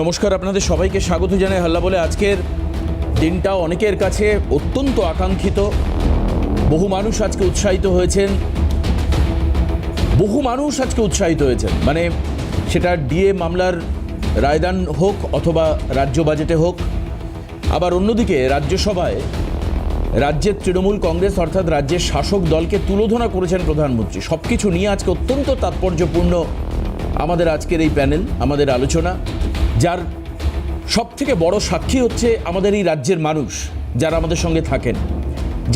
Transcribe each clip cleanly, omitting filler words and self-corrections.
নমস্কার, আপনাদের সবাইকে স্বাগত জানাই হাল্লা বলে। আজকের দিনটা অনেকের কাছে অত্যন্ত আকাঙ্ক্ষিত। বহু মানুষ আজকে উৎসাহিত হয়েছেন, মানে সেটা ডিএ মামলার রায়দান হোক অথবা রাজ্য বাজেটে হোক। আবার অন্যদিকে রাজ্যসভায় রাজ্যের তৃণমূল কংগ্রেস অর্থাৎ রাজ্যের শাসক দলকে তুলোধনা করেছেন প্রধানমন্ত্রী। সব কিছু নিয়ে আজকে অত্যন্ত তাৎপর্যপূর্ণ আমাদের আজকের এই প্যানেল, আমাদের আলোচনা, যার সবথেকে বড় সাক্ষী হচ্ছে আমাদের এই রাজ্যের মানুষ, যারা আমাদের সঙ্গে থাকেন,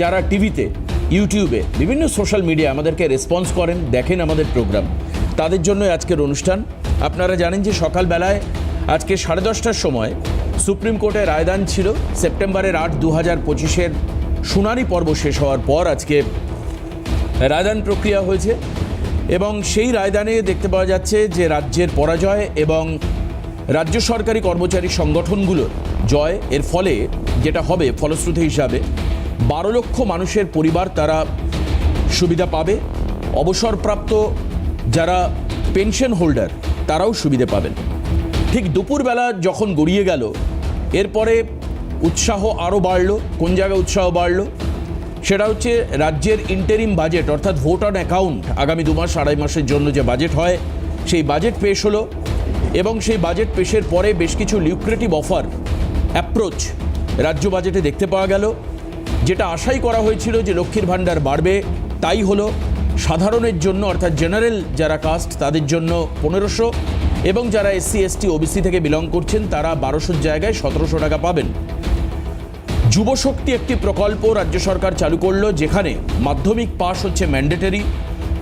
যারা টিভিতে, ইউটিউবে, বিভিন্ন সোশ্যাল মিডিয়া আমাদেরকে রেসপন্স করেন, দেখেন আমাদের প্রোগ্রাম। তাদের জন্য আজকের অনুষ্ঠান। আপনারা জানেন যে সকালবেলায় আজকে 10:30টার সময় সুপ্রিম কোর্টে রায়দান ছিল। সেপ্টেম্বরের 8, 2025 শুনানি পর্ব শেষ হওয়ার পর আজকে রায়দান প্রক্রিয়া হয়েছে এবং সেই রায়দানে দেখতে পাওয়া যাচ্ছে যে রাজ্যের পরাজয় এবং রাজ্য সরকারি কর্মচারী সংগঠনগুলোর জয়। এর ফলে যেটা হবে ফলশ্রুতি হিসাবে 12 লক্ষ মানুষের পরিবার তারা সুবিধা পাবে। অবসরপ্রাপ্ত যারা পেনশন হোল্ডার তারাও সুবিধা পাবেন। ঠিক দুপুরবেলা যখন গড়িয়ে গেল, এরপরে উৎসাহ আরও বাড়ল। কোন জায়গায় উৎসাহ বাড়ল? সেটা হচ্ছে রাজ্যের ইন্টারিম বাজেট অর্থাৎ ভোট অন অ্যাকাউন্ট, আগামী 2 মাস 2.5 মাসের জন্য যে বাজেট হয়, সেই বাজেট পেশ হলো এবং সেই বাজেট পেশের পরে বেশ কিছু লিউক্রেটিভ অফার অ্যাপ্রোচ রাজ্য বাজেটে দেখতে পাওয়া গেল। যেটা আশাই করা হয়েছিল যে লক্ষ্মীর ভাণ্ডার বাড়বে, তাই হলো। সাধারণের জন্য অর্থাৎ জেনারেল যারা কাস্ট তাদের জন্য 1500 এবং যারা SC ST OBC থেকে বিলং করছেন তারা 1200 জায়গায় 1700 টাকা পাবেন। যুবশক্তি একটি প্রকল্প রাজ্য সরকার চালু করলো, যেখানে মাধ্যমিক পাস হচ্ছে ম্যান্ডেটরি।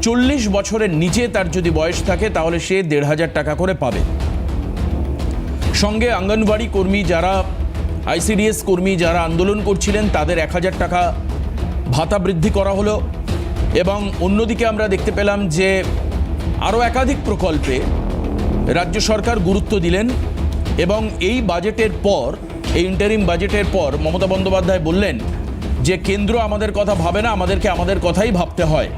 40 বছরের নিচে তার যদি বয়স থাকে তাহলে সে 1500 টাকা করে পাবে। সঙ্গে অঙ্গনওয়াড়ি কর্মী যারা, ICDS কর্মী যারা আন্দোলন করছিলেন তাদের 1000 টাকা ভাতা বৃদ্ধি করা হলো। এবং অন্যদিকে আমরা দেখতে পেলাম যে আরও একাধিক প্রকল্পে রাজ্য সরকার গুরুত্ব দিলেন এবং এই বাজেটের পর, এই ইন্টারিম বাজেটের পর মমতা বন্দ্যোপাধ্যায় বললেন যে কেন্দ্র আমাদের কথা ভাবে না, আমাদেরকে আমাদের কথাই ভাবতে হয়।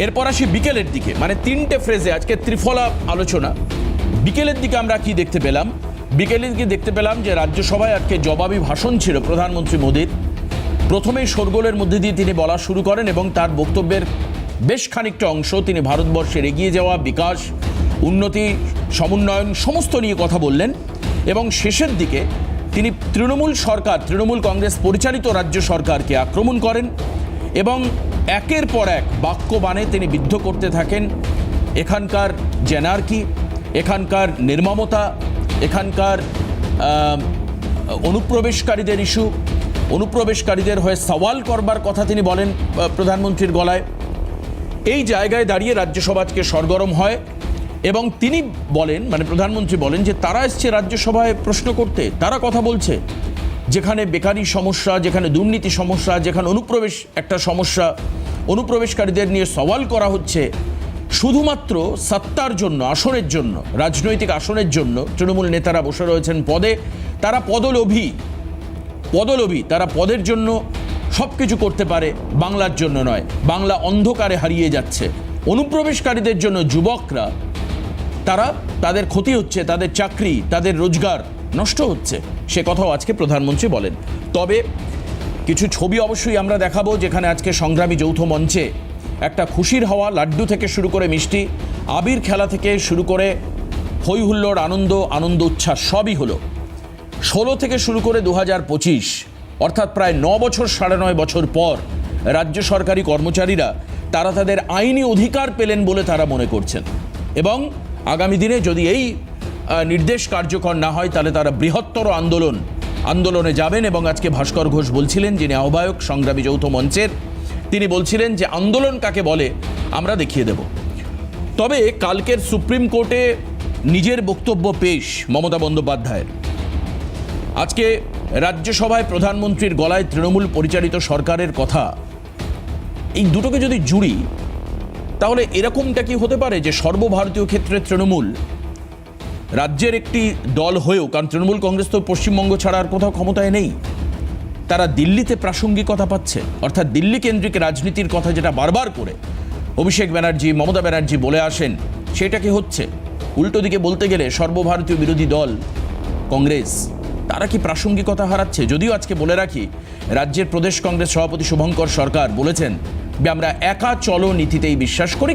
এরপর আসি বিকেলের দিকে, মানে 3টে ফ্রেজে আজকে ত্রিফলা আলোচনা। বিকেলের দিকে আমরা কি দেখতে পেলাম? বিকেলের দিকে দেখতে পেলাম যে রাজ্যসভায় আজকে জবাবি ভাষণ ছিল প্রধানমন্ত্রী মোদীর। প্রথমেই শোরগোলের মধ্যে দিয়ে তিনি বলা শুরু করেন এবং তার বক্তব্যের বেশ খানিকটা অংশ তিনি ভারতবর্ষের এগিয়ে যাওয়া, বিকাশ, উন্নতি, সমুন্নয়ন সমস্ত নিয়ে কথা বললেন। এবং শেষের দিকে তিনি তৃণমূল কংগ্রেস পরিচালিত রাজ্য সরকারকে আক্রমণ করেন এবং একের পর এক বাক্য বাণে তিনি বিদ্ধ করতে থাকেন এখানকার জেনার্কি, এখানকার নির্মমতা, এখানকার অনুপ্রবেশকারীদের ইস্যু, অনুপ্রবেশকারীদের হয়ে সওয়াল করবার কথা তিনি বলেন প্রধানমন্ত্রীর গলায়। এই জায়গায় দাঁড়িয়ে রাজ্যসভা আজকে সরগরম হয় এবং তিনি বলেন, মানে প্রধানমন্ত্রী বলেন যে তারা এসছে রাজ্যসভায় প্রশ্ন করতে, তারা কথা বলছে যেখানে বেকারি সমস্যা, যেখানে দুর্নীতি সমস্যা, যেখানে অনুপ্রবেশ একটা সমস্যা, অনুপ্রবেশকারীদের নিয়ে সওয়াল করা হচ্ছে। শুধুমাত্র সত্তার জন্য, আসনের জন্য, রাজনৈতিক আসনের জন্য তৃণমূল নেতারা বসে রয়েছেন পদে। তারা পদলোভী, তারা পদের জন্য সব কিছু করতে পারে, বাংলার জন্য নয়। বাংলা অন্ধকারে হারিয়ে যাচ্ছে। অনুপ্রবেশকারীদের জন্য যুবকরা, তাদের ক্ষতি হচ্ছে, তাদের চাকরি, তাদের রোজগার নষ্ট হচ্ছে, সে কথাও আজকে প্রধানমন্ত্রী বলেন। তবে কিছু ছবি অবশ্যই আমরা দেখাবো, যেখানে আজকে সংগ্রামী যৌথ মঞ্চে একটা খুশির হাওয়া, লাড্ডু থেকে শুরু করে মিষ্টি, আবির খেলা থেকে শুরু করে হই হুল্লোড়, আনন্দ উচ্ছ্বাস সবই হলো। 16 থেকে শুরু করে 2025 অর্থাৎ প্রায় 9 বছর, 9.5 বছর পর রাজ্য সরকারি কর্মচারীরা তারা তাদের আইনি অধিকার পেলেন বলে তারা মনে করছেন এবং আগামী দিনে যদি এই নির্দেশ কার্যকর না হয় তাহলে তারা বৃহত্তর আন্দোলনে যাবেন। এবং আজকে ভাস্কর ঘোষ বলছিলেন, যিনি আহ্বায়ক সংগ্রামী যৌথ মঞ্চের, তিনি বলছিলেন যে আন্দোলন কাকে বলে আমরা দেখিয়ে দেব। তবে কালকের সুপ্রিম কোর্টে নিজের বক্তব্য পেশ মমতা বন্দ্যোপাধ্যায়ের। আজকে রাজ্যসভায় প্রধানমন্ত্রীর গলায় তৃণমূল পরিচালিত সরকারের কথা, এই দুটোকে যদি জুড়ি তাহলে এরকমটা কি হতে পারে যে সর্বভারতীয় ক্ষেত্রে তৃণমূল রাজ্যের একটি দল হয়েও, কারণ তৃণমূল কংগ্রেস তো পশ্চিমবঙ্গ ছাড়া আর কোথাও ক্ষমতায় নেই, তারা দিল্লিতে প্রাসঙ্গিকতা পাচ্ছে, অর্থাৎ দিল্লি কেন্দ্রিক রাজনীতির কথা যেটা বারবার করে অভিষেক ব্যানার্জি, মমতা ব্যানার্জি বলে আসেন, সেটা কি হচ্ছে? উল্টো দিকে বলতে গেলে সর্বভারতীয় বিরোধী দল কংগ্রেস তারা কি প্রাসঙ্গিকতা হারাচ্ছে? যদিও আজকে বলে রাখি, রাজ্যের প্রদেশ কংগ্রেস সভাপতি শুভঙ্কর সরকার বলেছেন যে আমরা একা চলো নীতিতেই বিশ্বাস করি,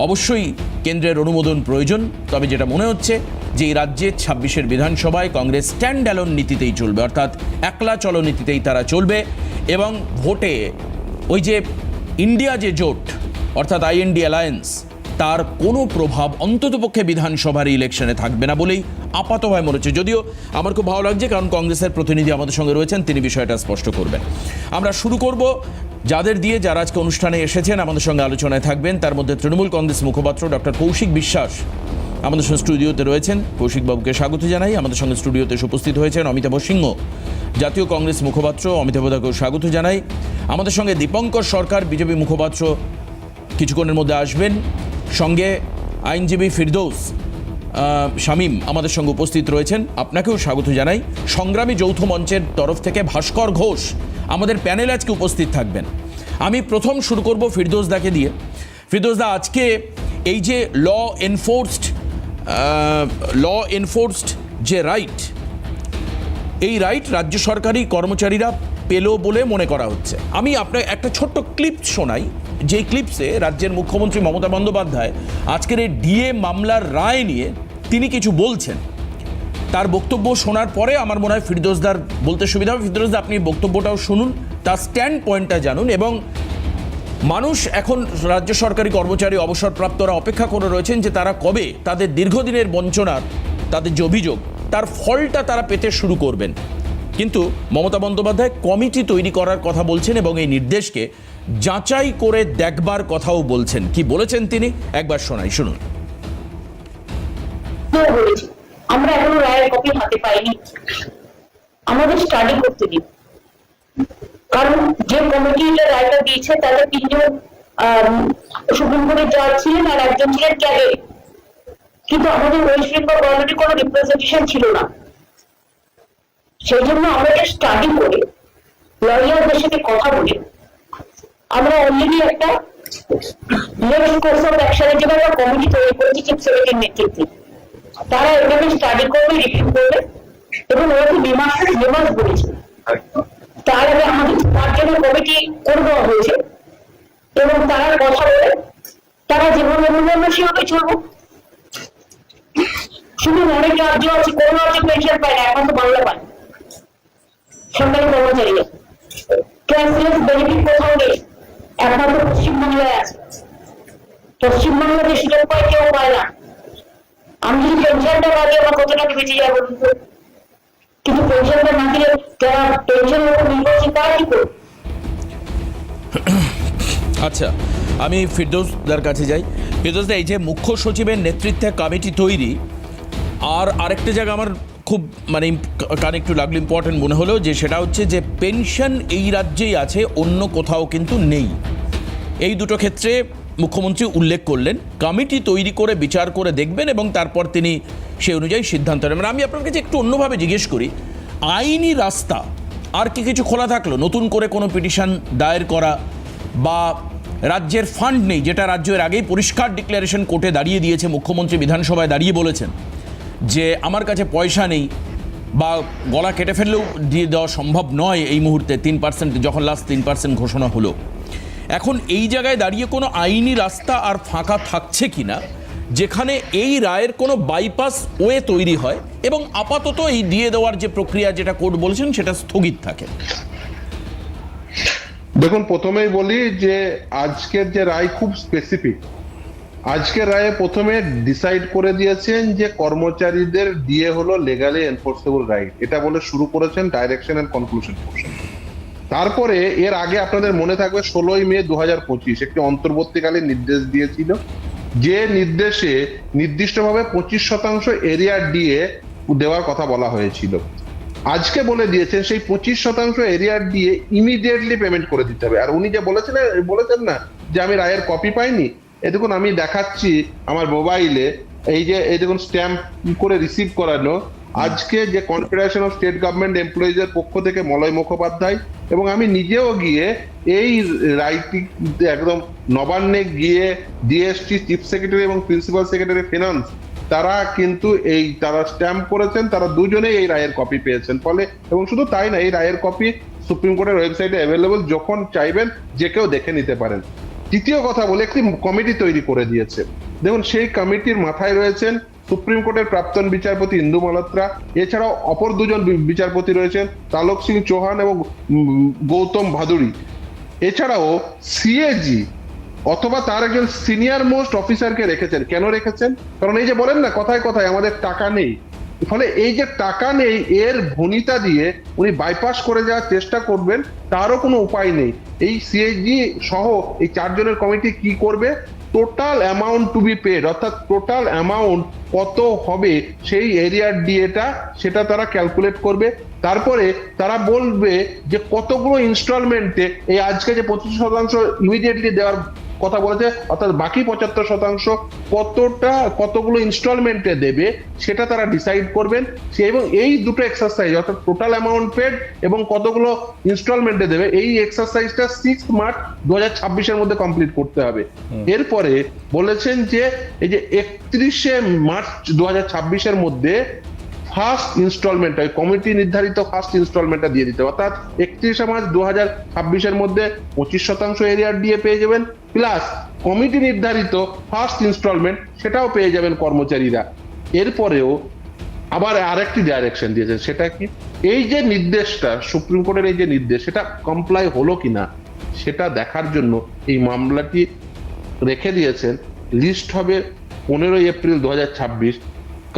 অবশ্যই কেন্দ্রের অনুমোদন প্রয়োজন, তবে যেটা মনে হচ্ছে যে এই রাজ্যের 26-এর বিধানসভায় কংগ্রেস স্ট্যান্ড অ্যালোন নীতিতেই চলবে, অর্থাৎ একলা চলো নীতিতেই তারা চলবে এবং ভোটে ওই যে ইন্ডিয়া যে জোট অর্থাৎ আইএনডি অ্যালায়েন্স তার কোনো প্রভাব অন্ততপক্ষে বিধানসভার ইলেকশনে থাকবে না বলেই আপাতভাবে মনে হচ্ছে। যদিও আমার খুব ভালো লাগছে, কারণ কংগ্রেসের প্রতিনিধি আমাদের সঙ্গে রয়েছেন, তিনি বিষয়টা স্পষ্ট করবেন। আমরা শুরু করব যাদের দিয়ে, যারা আজকে অনুষ্ঠানে এসেছেন আমাদের সঙ্গে আলোচনায় থাকবেন। তার মধ্যে তৃণমূল কংগ্রেস মুখপাত্র ডক্টর কৌশিক বিশ্বাস আমাদের সঙ্গে স্টুডিওতে রয়েছেন। কৌশিকবাবুকে স্বাগত জানাই। আমাদের সঙ্গে স্টুডিওতে উপস্থিত হয়েছেন অমিতাভ সিংহ, জাতীয় কংগ্রেস মুখপাত্র। অমিতাভদাকেও স্বাগত জানাই। আমাদের সঙ্গে দীপঙ্কর সরকার, বিজেপি মুখপাত্র, কিছুক্ষণের মধ্যে আসবেন। সঙ্গে আইনজীবী ফিরদৌস শামীম আমাদের সঙ্গে উপস্থিত রয়েছেন, আপনাকেও স্বাগত জানাই। সংগ্রামী যৌথ মঞ্চের তরফ থেকে ভাস্কর ঘোষ আমাদের প্যানেলে আজকে উপস্থিত থাকবেন। আমি প্রথম শুরু করব ফিরদৌস দাকে দিয়ে। ফিরদৌস দা, আজকে এই যে ল এনফোর্সড যে রাইট, এই রাইট রাজ্য সরকারি কর্মচারীরা পেল বলে মনে করা হচ্ছে। আমি আপনার একটা ছোট্ট ক্লিপ শোনাই, যেই ক্লিপসে রাজ্যের মুখ্যমন্ত্রী মমতা বন্দ্যোপাধ্যায় আজকের এই ডিএ মামলার রায় নিয়ে তিনি কিছু বলছেন। তার বক্তব্য শোনার পরে আমার মনে হয় ফিরদৌসদার বলতে সুবিধা হবে। ফিরদৌসদা, আপনি বক্তব্যটাও শুনুন, তার স্ট্যান্ড পয়েন্টটা জানুন। এবং মানুষ এখন রাজ্য সরকারি কর্মচারী অবসরপ্রাপ্তরা অপেক্ষা করে রয়েছেন যে তারা কবে তাদের দীর্ঘদিনের বঞ্চনার, তাদের যে অভিযোগ, তার ফলটা তারা পেতে শুরু করবেন। কিন্তু মমতা বন্দ্যোপাধ্যায় কমিটি তৈরি করার কথা বলছেন এবং এই নির্দেশকে যাচাই করে দেখবার কথাও বলছেন। কি বলেছেন তিনি একবার শোনাই, শুনুন। আমরা এখনো রায়ের কপি হাতে পাইনি, আমাদের স্টাডি করতে দিন। কারণ যে কমিটি রায়টা দিয়েছে তাদের 3 জন সুপ্রিম কোর্টের জাজ ছিলেন আর একজন ছিলেন ক্যাডেট, কিন্তু আমাদের ওয়েস্ট বেঙ্গল গভর্নমেন্টের কোনো রিপ্রেজেন্টেশন ছিল না। সেই জন্য আমরা স্টাডি করে লয়ারদের সাথে কথা বলে আমরা অলরেডি একটা নেক্সট কোর্স অফ অ্যাকশনের জন্য একটা কমিটি তৈরি করেছি চিফ সেক্রেটারির নেতৃত্বে। তারা এখানে স্টাডি করবে, রিভিউ করবে এবং ওরা নিমাস বলেছে। তার আগে আমাদের 5 জনের কমিটি করে দেওয়া হয়েছে এবং তারা কথা বলে তারা যেভাবে বলবে আমরা সেভাবে চলবো। শুধু অনেক রাজ্য আছে, কোন রাজ্যে পেনশন পায় না, এখন তো বাংলা পায় সরকারি কর্মচারীরা। ক্যাশলেস বেনিফিট কোথাও নেই, একমাত্র পশ্চিমবাংলায় আছে। পশ্চিমবাংলাতে সুযোগ পায়, কেউ পায় না। আমি যদি পেনশনটা না দিই আমার কত টাকা বেঁচে যাবো, কিন্তু পেনশনটা না দিলে যারা পেনশনের উপর নির্ভরশীল তারা কি করবে? আচ্ছা, আমি ফিরদৌসদার কাছে যাই। ফিরদৌসদা, এই যে মুখ্য সচিবের নেতৃত্বে কমিটি তৈরি, আর আরেকটা জায়গা আমার খুব কানে একটু লাগলো, ইম্পর্টেন্ট মনে হলো, যে সেটা হচ্ছে যে পেনশন এই রাজ্যেই আছে, অন্য কোথাও কিন্তু নেই। এই দুটো ক্ষেত্রে মুখ্যমন্ত্রী উল্লেখ করলেন, কমিটি তৈরি করে বিচার করে দেখবেন এবং তারপর তিনি সেই অনুযায়ী সিদ্ধান্ত নেবেন। আমি আপনার কাছে একটু অন্যভাবে জিজ্ঞেস করি, আইনি রাস্তা আর কি কিছু খোলা থাকলো? নতুন করে কোনো পিটিশন দায়ের করা, বা রাজ্যের ফান্ড নেই, যেটা রাজ্য এর আগেই পরিষ্কার ডিক্লারেশন কোর্টে দাঁড়িয়ে দিয়েছে, মুখ্যমন্ত্রী বিধানসভায় দাঁড়িয়ে বলেছেন যে আমার কাছে পয়সা নেই, বা গলা কেটে ফেললেও দিয়ে দেওয়া সম্ভব নয় এই মুহূর্তে 3%, যখন লাস্ট 3% ঘোষণা হলো। এখন এই জায়গায় দাঁড়িয়ে কোনো আইনি রাস্তা আর ফাঁকা থাকছে কিনা, যেখানে এই রায়ের কোনো বাইপাস ওয়ে তৈরি হয় এবং আপাতত এই দিয়ে দেওয়ার যে প্রক্রিয়া, যেটা কোর্ট বলেছেন, সেটা স্থগিত থাকে? দেখুন, প্রথমেই বলি যে আজকের যে রায় খুব স্পেসিফিক। আজকের রায়ে প্রথমে ডিসাইড করে দিয়েছেন যে কর্মচারীদের ডিএ হলো লিগালি এনফোর্সেবল রাইট, এটা বলে শুরু করেছেন ডাইরেকশন এন্ড কনক্লুশন পোর্শন। তারপরে এর আগে আপনাদের মনে থাকবে 16ই মে 2025 একটি অন্তর্বর্তীকালীন নির্দেশ দিয়েছিল, যে নির্দেশে নির্দিষ্টভাবে 25% এরিয়া ডিএ দেওয়ার কথা বলা হয়েছিল। আজকে বলে দিয়েছেন সেই 25% এরিয়ার দিয়ে ইমিডিয়েটলি পেমেন্ট করে দিতে হবে। আর উনি যে বলেছেন না যে আমি রায়ের কপি পাইনি, দেখুন আমি দেখাচ্ছি আমার মোবাইলে, এই দেখুন স্ট্যাম্প করে রিসিভ করানো। আজকে যে কনফেডারেশন অফ স্টেট গভর্নমেন্ট এমপ্লয়িজের পক্ষ থেকে মলয় মুখোপাধ্যায় এবং আমি নিজেও গিয়ে এই রাইটিং একদম নবান্নে গিয়ে ডিএসটি চিফ সেক্রেটারি এবং প্রিন্সিপাল সেক্রেটারি ফিনান্স তারা কিন্তু তারা স্ট্যাম্প করেছেন, তারা দুজনেই এই রায়ের কপি পেয়েছেন। ফলে এবং শুধু তাই না, এই রায়ের কপি সুপ্রিম কোর্টের ওয়েবসাইটে অ্যাভেলেবল, যখন চাইবেন যে কেউ দেখে নিতে পারেন। তৃতীয় কথা বলে, একটি কমিটি তৈরি করে দিয়েছে। দেখুন, সেই কমিটির মাথায় রয়েছেন সুপ্রিম কোর্টের প্রাক্তন বিচারপতি ইন্দু মালহোত্রা, এছাড়াও অপর দুজন বিচারপতি রয়েছেন তালক সিং চৌহান এবং গৌতম ভাদুরী। এছাড়াও সিএজি অথবা তার একজন সিনিয়র মোস্ট অফিসারকে রেখেছেন। কেন রেখেছেন? কারণ এই যে বলেন না কথায় কথায় আমাদের টাকা নেই, ফলে এই যে টাকা নেই এর ভনিতা দিয়ে উনি বাইপাস করে যাওয়ার চেষ্টা করবেন, তারও কোনো উপায় নেই। এই সিএজি সহ এই চারজনের কমিটি কি করবে? Total amount to be paid, অর্থাৎ টোটাল অ্যামাউন্ট কত হবে সেই এরিয়ার ডিএটা, সেটা তারা ক্যালকুলেট করবে। তারপরে তারা বলবে যে কতগুলো ইনস্টলমেন্টে এই আজকে যে 25% ইমিডিয়েটলি দেওয়ার কথা বলেছে, অর্থাৎ বাকি 75% কতগুলো ইনস্টলমেন্টে দেবে সেটা তারা ডিসাইড করবেন। এবং এই দুটো এক্সারসাইজ, অর্থাৎ টোটাল অ্যামাউন্ট পেড এবং কতগুলো ইনস্টলমেন্টে দেবে, এই এক্সারসাইজটা 6 মার্চ 2026-এর মধ্যে কমপ্লিট করতে হবে। এরপরে বলেছেন যে এই যে 31শে মার্চ 2026-এর মধ্যে ফার্স্ট ইনস্টলমেন্ট, কমিটি নির্ধারিত ফার্স্ট ইনস্টলমেন্টটা দিয়ে দিতে, অর্থাৎ 31শে মার্চ 2026-এর মধ্যে 25% এরিয়ার ডিএ পেয়ে যাবেন, প্লাস কমিটি নির্ধারিত ফার্স্ট ইনস্টলমেন্ট সেটাও পেয়ে যাবেন কর্মচারীরা। এরপরেও আবার আরেকটি ডাইরেকশন দিয়েছে, সেটা কি? এই যে নির্দেশটা, সুপ্রিম কোর্টের এই যে নির্দেশ, সেটা কমপ্লাই হলো কিনা সেটা দেখার জন্য এই মামলাটি রেখে দিয়েছেন। লিস্ট হবে 15 এপ্রিল 2026,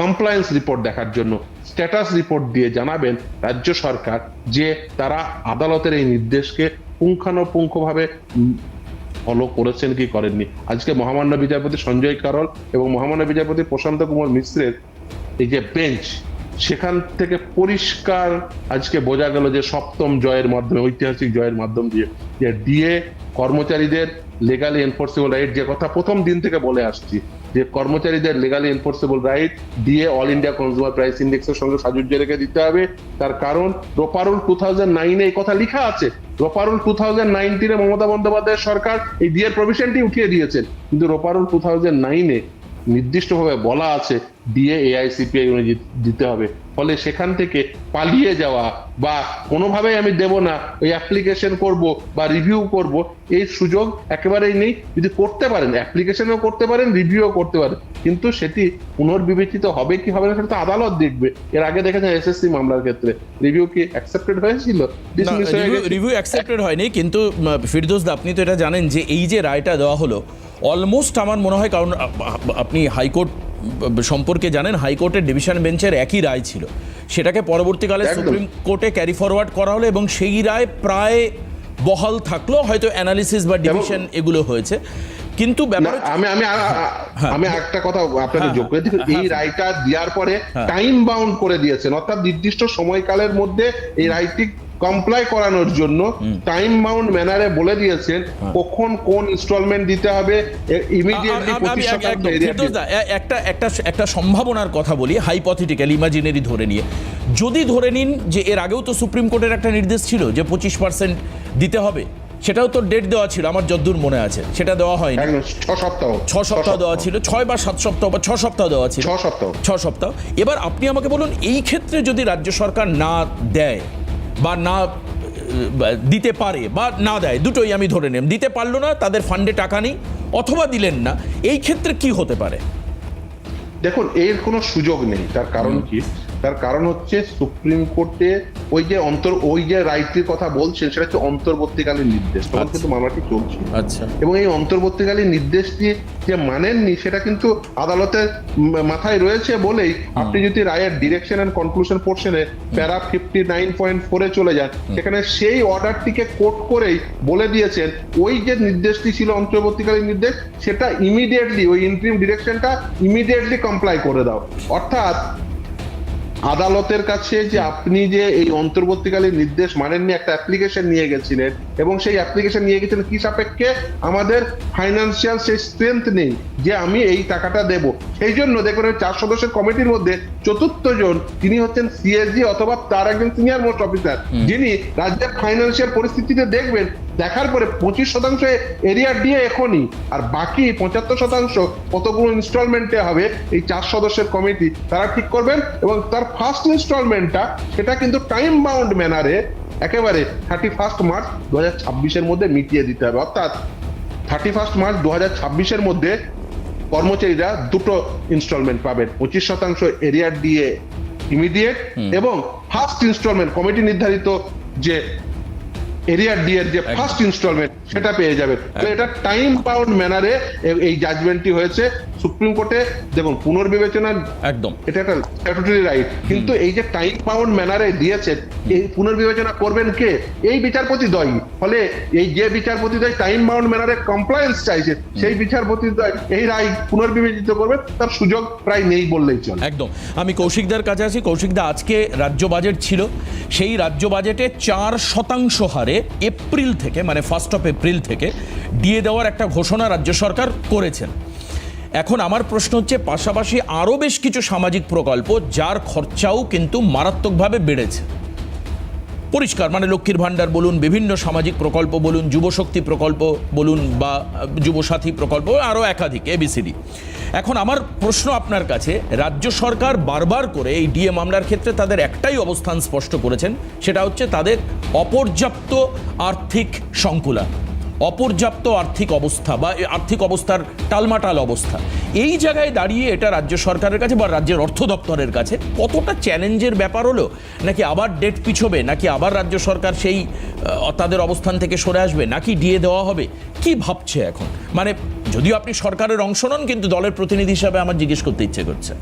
কমপ্লায়েন্স রিপোর্ট দেখার জন্য। স্ট্যাটাস রিপোর্ট দিয়ে জানাবেন রাজ্য সরকার যে তারা আদালতের এই নির্দেশকে পুঙ্খানুপুঙ্খভাবে ফলো করেছেন কি করেননি। আজকে মহামান্য বিচারপতি সঞ্জয় কারল এবং মহামান্য বিচারপতি প্রশান্ত কুমার মিশ্রের এই যে বেঞ্চ, সেখান থেকে পরিষ্কার আজকে বোঝা গেল যে সপ্তম জয়ের মাধ্যমে, ঐতিহাসিক জয়ের মাধ্যম দিয়ে, যে ডিএ কর্মচারীদের লেগালি এনফোর্সেবল রাইট, যে কথা প্রথম দিন থেকে বলে আসছি, যে কর্মচারীদের legally enforceable right DA all India consumer price ইন্ডেক্সের সঙ্গে সাজুজ্য রেখে দিতে হবে। তার কারণ রোপারুল 2009-এ এই কথা লেখা আছে। রোপারুল 2019-এ মমতা বন্দ্যোপাধ্যায়ের সরকার এই ডিএ প্রভিশনটি উঠিয়ে দিয়েছেন, কিন্তু রোপারুল 2009-এ নির্দিষ্টভাবে বলা আছে ডিএ এআইসিপিআই অনুযায়ী দিতে হবে। ফলে সেখান থেকে পালিয়ে যাওয়া বা কোনোভাবেই আমি দেব না, ওই অ্যাপ্লিকেশন করব বা রিভিউ করব, এই সুযোগ একেবারেই নেই। যদি করতে পারেন, অ্যাপ্লিকেশনও করতে পারেন, রিভিউও করতে পারেন, কিন্তু সেটি পুনর্বিবেচিত হবে কি হবে না সেটা তো আদালত দেখবে। এর আগে দেখেছেন এসএসসি মামলার ক্ষেত্রে রিভিউ কি অ্যাকসেপ্টেড হয়েছিল? রিভিউ অ্যাকসেপ্টেড হয়নি, কিন্তু ফিরদৌস দা, আপনি তো এটা জানেন যে এই যে রায়টা দেওয়া হলো, অলমোস্ট আমার মনে হয়, কারণ আপনি হাইকোর্ট সম্পর্কে জানেন, হাইকোর্টের ডিভিশন বেঞ্চের একই রায় ছিল, সেটাকে পরবর্তীকালে সুপ্রিম কোর্টে ক্যারি ফরওয়ার্ড করা হলো এবং সেই রায় প্রায় বহাল থাকলো, হয়তো অ্যানালিসিস বা ডিভিশন এগুলো হয়েছে। কিন্তু আমি একটা কথা আপনাকে যোগ করে দিই, এই রায়টা দেওয়ার পরে টাইম বাউন্ড করে দিয়েছেন, অর্থাৎ নির্দিষ্ট সময়কালের মধ্যে এই রায়টি কমপ্লাই করানোর জন্য টাইম বাউন্ড ম্যানারে বলে দিয়েছেন কখন কোন ইনস্টলমেন্ট দিতে হবে ইমিডিয়েটলি। একটা সম্ভাবনার কথা বলি, হাইপোথেটিক্যাল, ইমাজিনারি ধরে নিয়ে, যদি ধরে নিন যে এর আগেও তো সুপ্রিম কোর্টের একটা নির্দেশ ছিল যে 25% দিতে হবে, সেটাও তো ডেট দেওয়া ছিল আমার যতদূর মনে আছে, সেটা দেওয়া হয়নি। 6 সপ্তাহ দেওয়া ছিল, 6 বা 7 সপ্তাহ বা 6 সপ্তাহ দেওয়া ছিল, 6 সপ্তাহ। এবার আপনি আমাকে বলুন, এই ক্ষেত্রে যদি রাজ্য সরকার না দেয় বা না দিতে পারে বা না দেয়, দুটোই আমি ধরে নেব, দিতে পারলো না, তাদের ফান্ডে টাকা নেই, অথবা দিলেন না, এই ক্ষেত্রে কি হতে পারে? দেখুন, এর কোনো সুযোগ নেই। তার কারণ কি? তার কারণ হচ্ছে সুপ্রিম কোর্টে ওই যে রাইটটির কথা বলছেন, সেটা হচ্ছে অন্তর্বর্তীকালীন নির্দেশ, তখন কিন্তু মামলাটি চলছে। আচ্ছা। এবং এই অন্তর্বর্তীকালীন নির্দেশটি যে মানেননি সেটা কিন্তু আদালতের মাথায় রয়েছে বলেই আপনি যদি রায়ের ডিরেকশন এন্ড কনক্লুশন পোর্শনে প্যারা 59.4-এ চলে যান, সেখানে সেই অর্ডারটিকে কোট করেই বলে দিয়েছেন ওই যে নির্দেশটি ছিল অন্তর্বর্তীকালীন নির্দেশ, সেটা ইমিডিয়েটলি, ওই ইন্টারিম ডিরেকশনটা ইমিডিয়েটলি কমপ্লাই করে দাও। অর্থাৎ আদালতের কাছে যে আপনি যে এই অন্তর্বর্তীকালীন নির্দেশ মানেননি, একটা অ্যাপ্লিকেশন নিয়ে গেছিলেন, এবং সেই অ্যাপ্লিকেশন নিয়ে গেছিলেন কি সাপেক্ষে? আমাদের ফাইন্যান্সিয়াল সেই স্ট্রেংথ নেই যে আমি এই টাকাটা দেব। সেই জন্য দেখুন, 4 সদস্যের কমিটির মধ্যে চতুর্থ জন, তিনি হচ্ছেন সিএসজি অথবা তার একজন সিনিয়র মোস্ট অফিসার, যিনি রাজ্যের ফাইন্যান্সিয়াল পরিস্থিতিতে দেখবেন দেখার পরে 25% এরিয়া দিয়ে এখনই, আর বাকি 75% কতগুলো ইনস্টলমেন্টে হবে এই 4 সদস্যের কমিটি তারা ঠিক করবেন, এবং তার ফার্স্ট ইনস্টলমেন্টটা সেটা কিন্তু টাইম বাউন্ড ম্যানারে একেবারে 31 মার্চ 2026-এর মধ্যে মিটিয়ে দিতে হবে। অর্থাৎ 31 মার্চ 2026-এর মধ্যে কর্মচারীরা দুটো ইনস্টলমেন্ট পাবেন, 25% এরিয়া দিয়ে ইমিডিয়েট, এবং ফার্স্ট ইনস্টলমেন্ট কমিটি নির্ধারিত যে এরিয়া ডি এর যে ফার্স্ট ইনস্টলমেন্ট সেটা পেয়ে যাবেন। তো এটা টাইম বাউন্ড ম্যানারে এই জাজমেন্টটি হয়েছে সুপ্রিম কোর্টে। দেখুন, পুনর্বিবেচনা একদম এটা একটা স্ট্যাটুটরি রাইট, কিন্তু এই যে টাইম বাউন্ড ম্যানারে দিয়েছে, এই পুনর্বিবেচনা করবেন কে? এই বিচারপতি দ্বয়। ফলে এই যে বিচারপতি দ্বয় টাইম বাউন্ড ম্যানারে কমপ্লায়েন্স চাইছে, সেই বিচারপতি দ্বয় এই রায় পুনর্বিবেচিত করবেন, তার সুযোগ প্রায় নেই বললেই চলে। একদম। আমি কৌশিকদার কাছে আছি। কৌশিকদা, আজকে রাজ্য বাজেট ছিল, সেই রাজ্য বাজেটে 4% হারে এপ্রিল থেকে, মানে 1 এপ্রিল থেকে দিয়ে দেওয়ার একটা ঘোষণা রাজ্য সরকার করেছেন। এখন আমার প্রশ্ন হচ্ছে, পাশাপাশি আরও বেশ কিছু সামাজিক প্রকল্প যার খরচাও কিন্তু মারাত্মকভাবে বেড়েছে, পরিষ্কার, মানে লক্ষ্মীর ভাণ্ডার বলুন, বিভিন্ন সামাজিক প্রকল্প বলুন, যুবশক্তি প্রকল্প বলুন, বা যুবসাথী প্রকল্প, আরও একাধিক এবিসিডি। এখন আমার প্রশ্ন আপনার কাছে, রাজ্য সরকার বারবার করে এই ডিএ মামলার ক্ষেত্রে তাদের একটাই অবস্থান স্পষ্ট করেছেন, সেটা হচ্ছে তাদের অপর্যাপ্ত আর্থিক সংকুলান, অপর্যাপ্ত আর্থিক অবস্থা বা আর্থিক অবস্থার টালমাটাল অবস্থা। এই জায়গায় দাঁড়িয়ে এটা রাজ্য সরকারের কাছে বা রাজ্যের অর্থ দপ্তরের কাছে কতটা চ্যালেঞ্জের ব্যাপার হলো? নাকি আবার ডেট পিছোবে, নাকি আবার রাজ্য সরকার সেই তাদের অবস্থান থেকে সরে আসবে, নাকি দিয়ে দেওয়া হবে? কি ভাবছে এখন? মানে যদিও আপনি সরকারের অংশ নন, কিন্তু দলের প্রতিনিধি হিসাবে আমার জিজ্ঞেস করতে ইচ্ছে করছে।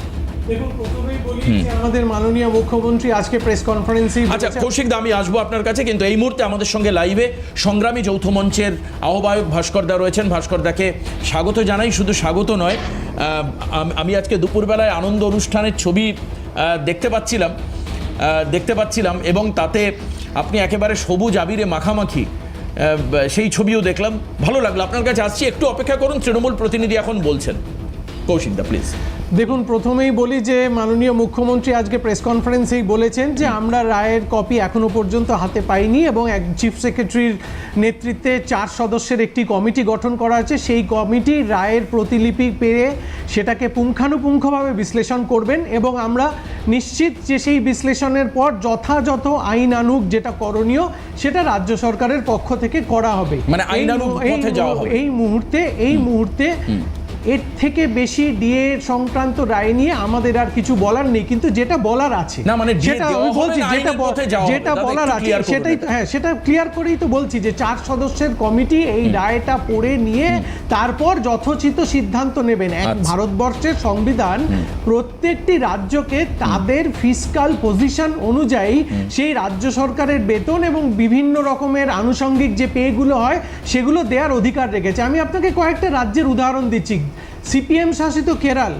দেখুন, প্রথমেই বলি যে আমাদের মাননীয় মুখ্যমন্ত্রী আজকে প্রেস কনফারেন্সে, আচ্ছা কৌশিকদা, আমি আসবো আপনার কাছে, কিন্তু এই মুহূর্তে আমাদের সঙ্গে লাইভে সংগ্রামী যৌথ মঞ্চের আহ্বায়ক ভাস্করদা রয়েছেন। ভাস্করদাকে স্বাগত জানাই। শুধু স্বাগত নয়, আমি আজকে দুপুরবেলায় আনন্দ অনুষ্ঠানের ছবি দেখতে পাচ্ছিলাম এবং তাতে আপনি একেবারে সবুজ আবিরে মাখামাখি, সেই ছবিও দেখলাম, ভালো লাগলো। আপনার কাছে আসছি, একটু অপেক্ষা করুন, তৃণমূল প্রতিনিধি এখন বলছেন। কৌশিকদা প্লিজ। দেখুন, প্রথমেই বলি যে মাননীয় মুখ্যমন্ত্রী আজকে প্রেস কনফারেন্সেই বলেছেন যে আমরা রায়ের কপি এখনো পর্যন্ত হাতে পাইনি, এবং এক চিফ সেক্রেটারির নেতৃত্বে 4 সদস্যের একটি কমিটি গঠন করা হয়েছে। সেই কমিটি রায়ের প্রতিলিপি পেয়ে সেটাকে পুঙ্খানুপুঙ্খভাবে বিশ্লেষণ করবেন, এবং আমরা নিশ্চিত যে সেই বিশ্লেষণের পর যথাযথ আইনানুগ যেটা করণীয় সেটা রাজ্য সরকারের পক্ষ থেকে করা হবে। মানে আইনানুগ পথে যাওয়া হবে। এই মুহূর্তে এর থেকে বেশি ডিএ সংক্রান্ত রায় নিয়ে আমাদের আর কিছু বলার নেই, কিন্তু যেটা বলার আছে, না মানে যেটা আমি বলছি, যেটা বলার আছে সেটাই, হ্যাঁ, সেটা ক্লিয়ার করেই তো বলছি যে 4 সদস্যের কমিটি এই রায়টা পড়ে নিয়ে তারপর যথোচিত সিদ্ধান্ত নেবেন। ভারতবর্ষের সংবিধান প্রত্যেকটি রাজ্যকে তাদের ফিসকাল পজিশন অনুযায়ী সেই রাজ্য সরকারের বেতন এবং বিভিন্ন রকমের আনুষঙ্গিক যে পেগুলো হয় সেগুলো দেওয়ার অধিকার রেখেছে। আমি আপনাকে কয়েকটা রাজ্যের উদাহরণ দিচ্ছি। সিপিএম শাসিত কেরল,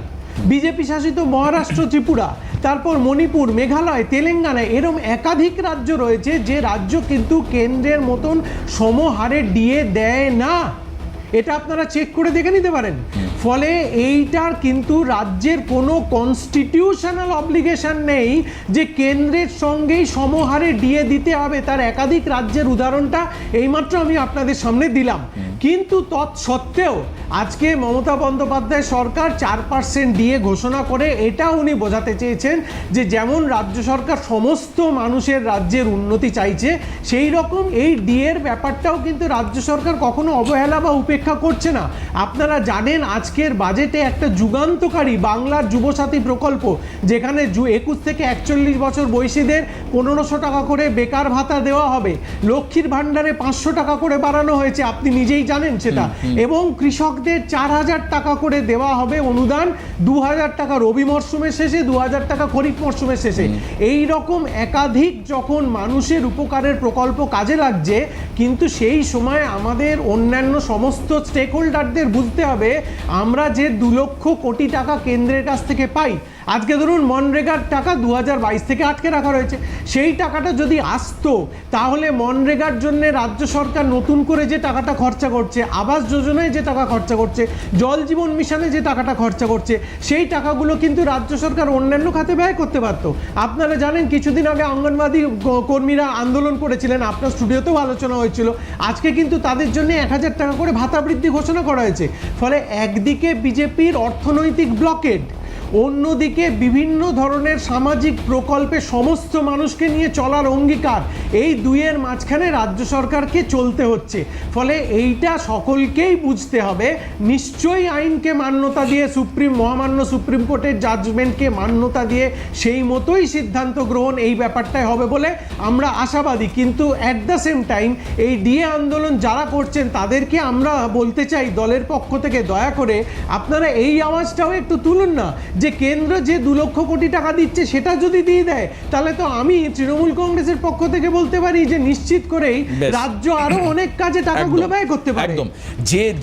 বিজেপি শাসিত মহারাষ্ট্র, ত্রিপুরা, তারপর মণিপুর, মেঘালয়, তেলেঙ্গানা, এরকম একাধিক রাজ্য রয়েছে যে রাজ্য কিন্তু কেন্দ্রের মতন সমহারে ডিএ দেয় না। এটা আপনারা চেক করে দেখে নিতে পারেন। ফলে এইটার কিন্তু রাজ্যের কোনো কনস্টিটিউশনাল অব্লিগেশন নেই যে কেন্দ্রের সঙ্গেই সমহারে ডিএ দিতে হবে। তার একাধিক রাজ্যের উদাহরণটা এইমাত্র আমি আপনাদের সামনে দিলাম। কিন্তু তৎসত্ত্বেও আজকে মমতা বন্দ্যোপাধ্যায় সরকার 4% ডিএ ঘোষণা করে এটা উনি বোঝাতে চেয়েছেন যে যেমন রাজ্য সরকার সমস্ত মানুষের রাজ্যের উন্নতি চাইছে, সেই রকম এই ডিএর ব্যাপারটাও কিন্তু রাজ্য সরকার কখনো অবহেলা বা উপেক্ষা করছে না। আপনারা জানেন আজকের বাজেটে একটা যুগান্তকারী বাংলার যুবসাথী প্রকল্প, যেখানে 21 থেকে 41 বছর বয়সীদের 1500 টাকা করে বেকার ভাতা দেওয়া হবে, লক্ষ্মীর ভাণ্ডারে 500 টাকা করে বাড়ানো হয়েছে, আপনি নিজেই জানেন সেটা, এবং কৃষকদের 4000 টাকা করে দেওয়া হবে অনুদান, 2000 টাকা রবি মরশুমের শেষে, 2000 টাকা খরিফ মরশুমের শেষে। এই রকম একাধিক যখন মানুষের উপকারের প্রকল্প কাজে লাগছে, কিন্তু সেই সময় আমাদের অন্যান্য সমস্ত স্টেক হোল্ডারদের বুঝতে হবে আমরা যে 2 লক্ষ কোটি টাকা কেন্দ্রের কাছ থেকে পাই, আজকে ধরুন মনরেগার টাকা 2022 থেকে আটকে রাখা রয়েছে, সেই টাকাটা যদি আসতো তাহলে মনরেগার জন্য রাজ্য সরকার নতুন করে যে টাকাটা খরচা করছে, আবাস যোজনায় যে টাকা খরচা করছে, জল জীবন মিশনে যে টাকাটা খরচা করছে, সেই টাকাগুলো কিন্তু রাজ্য সরকার অন্যান্য খাতে ব্যয় করতে পারত। আপনারা জানেন কিছুদিন আগে অঙ্গনওয়াড়ি কর্মীরা আন্দোলন করেছিলেন, আপনার স্টুডিওতেও আলোচনা হয়েছিল। আজকে কিন্তু তাদের জন্য 1000 টাকা করে ভাতা বৃদ্ধি ঘোষণা করা হয়েছে। ফলে একদিকে বিজেপির অর্থনৈতিক ব্লকেড, অন্যদিকে বিভিন্ন ধরনের সামাজিক প্রকল্পে সমস্ত মানুষকে নিয়ে চলার অঙ্গীকার, এই দুইয়ের মাঝখানে রাজ্য সরকারকে চলতে হচ্ছে। ফলে এইটা সকলকেই বুঝতে হবে। নিশ্চয়ই আইনকে মান্যতা দিয়ে, মহামান্য সুপ্রিম কোর্টের জাজমেন্টকে মান্যতা দিয়ে সেই মতোই সিদ্ধান্ত গ্রহণ এই ব্যাপারটাই হবে বলে আমরা আশাবাদী। কিন্তু অ্যাট দ্য সেম টাইম এই ডিএ আন্দোলন যারা করছেন তাদেরকে আমরা বলতে চাই দলের পক্ষ থেকে, দয়া করে আপনারা এই আওয়াজটাও একটু তুলুন না, যে কেন্দ্র যে 2 লক্ষ কোটি টাকা দিচ্ছে সেটা যদি দিয়ে দেয় তাহলে তো আমি তৃণমূল কংগ্রেসের পক্ষ থেকে বলতে পারি যে নিশ্চিত করেই রাজ্য আরো অনেক কাজে টাকাগুলো ব্যয় করতে পারে। একদম,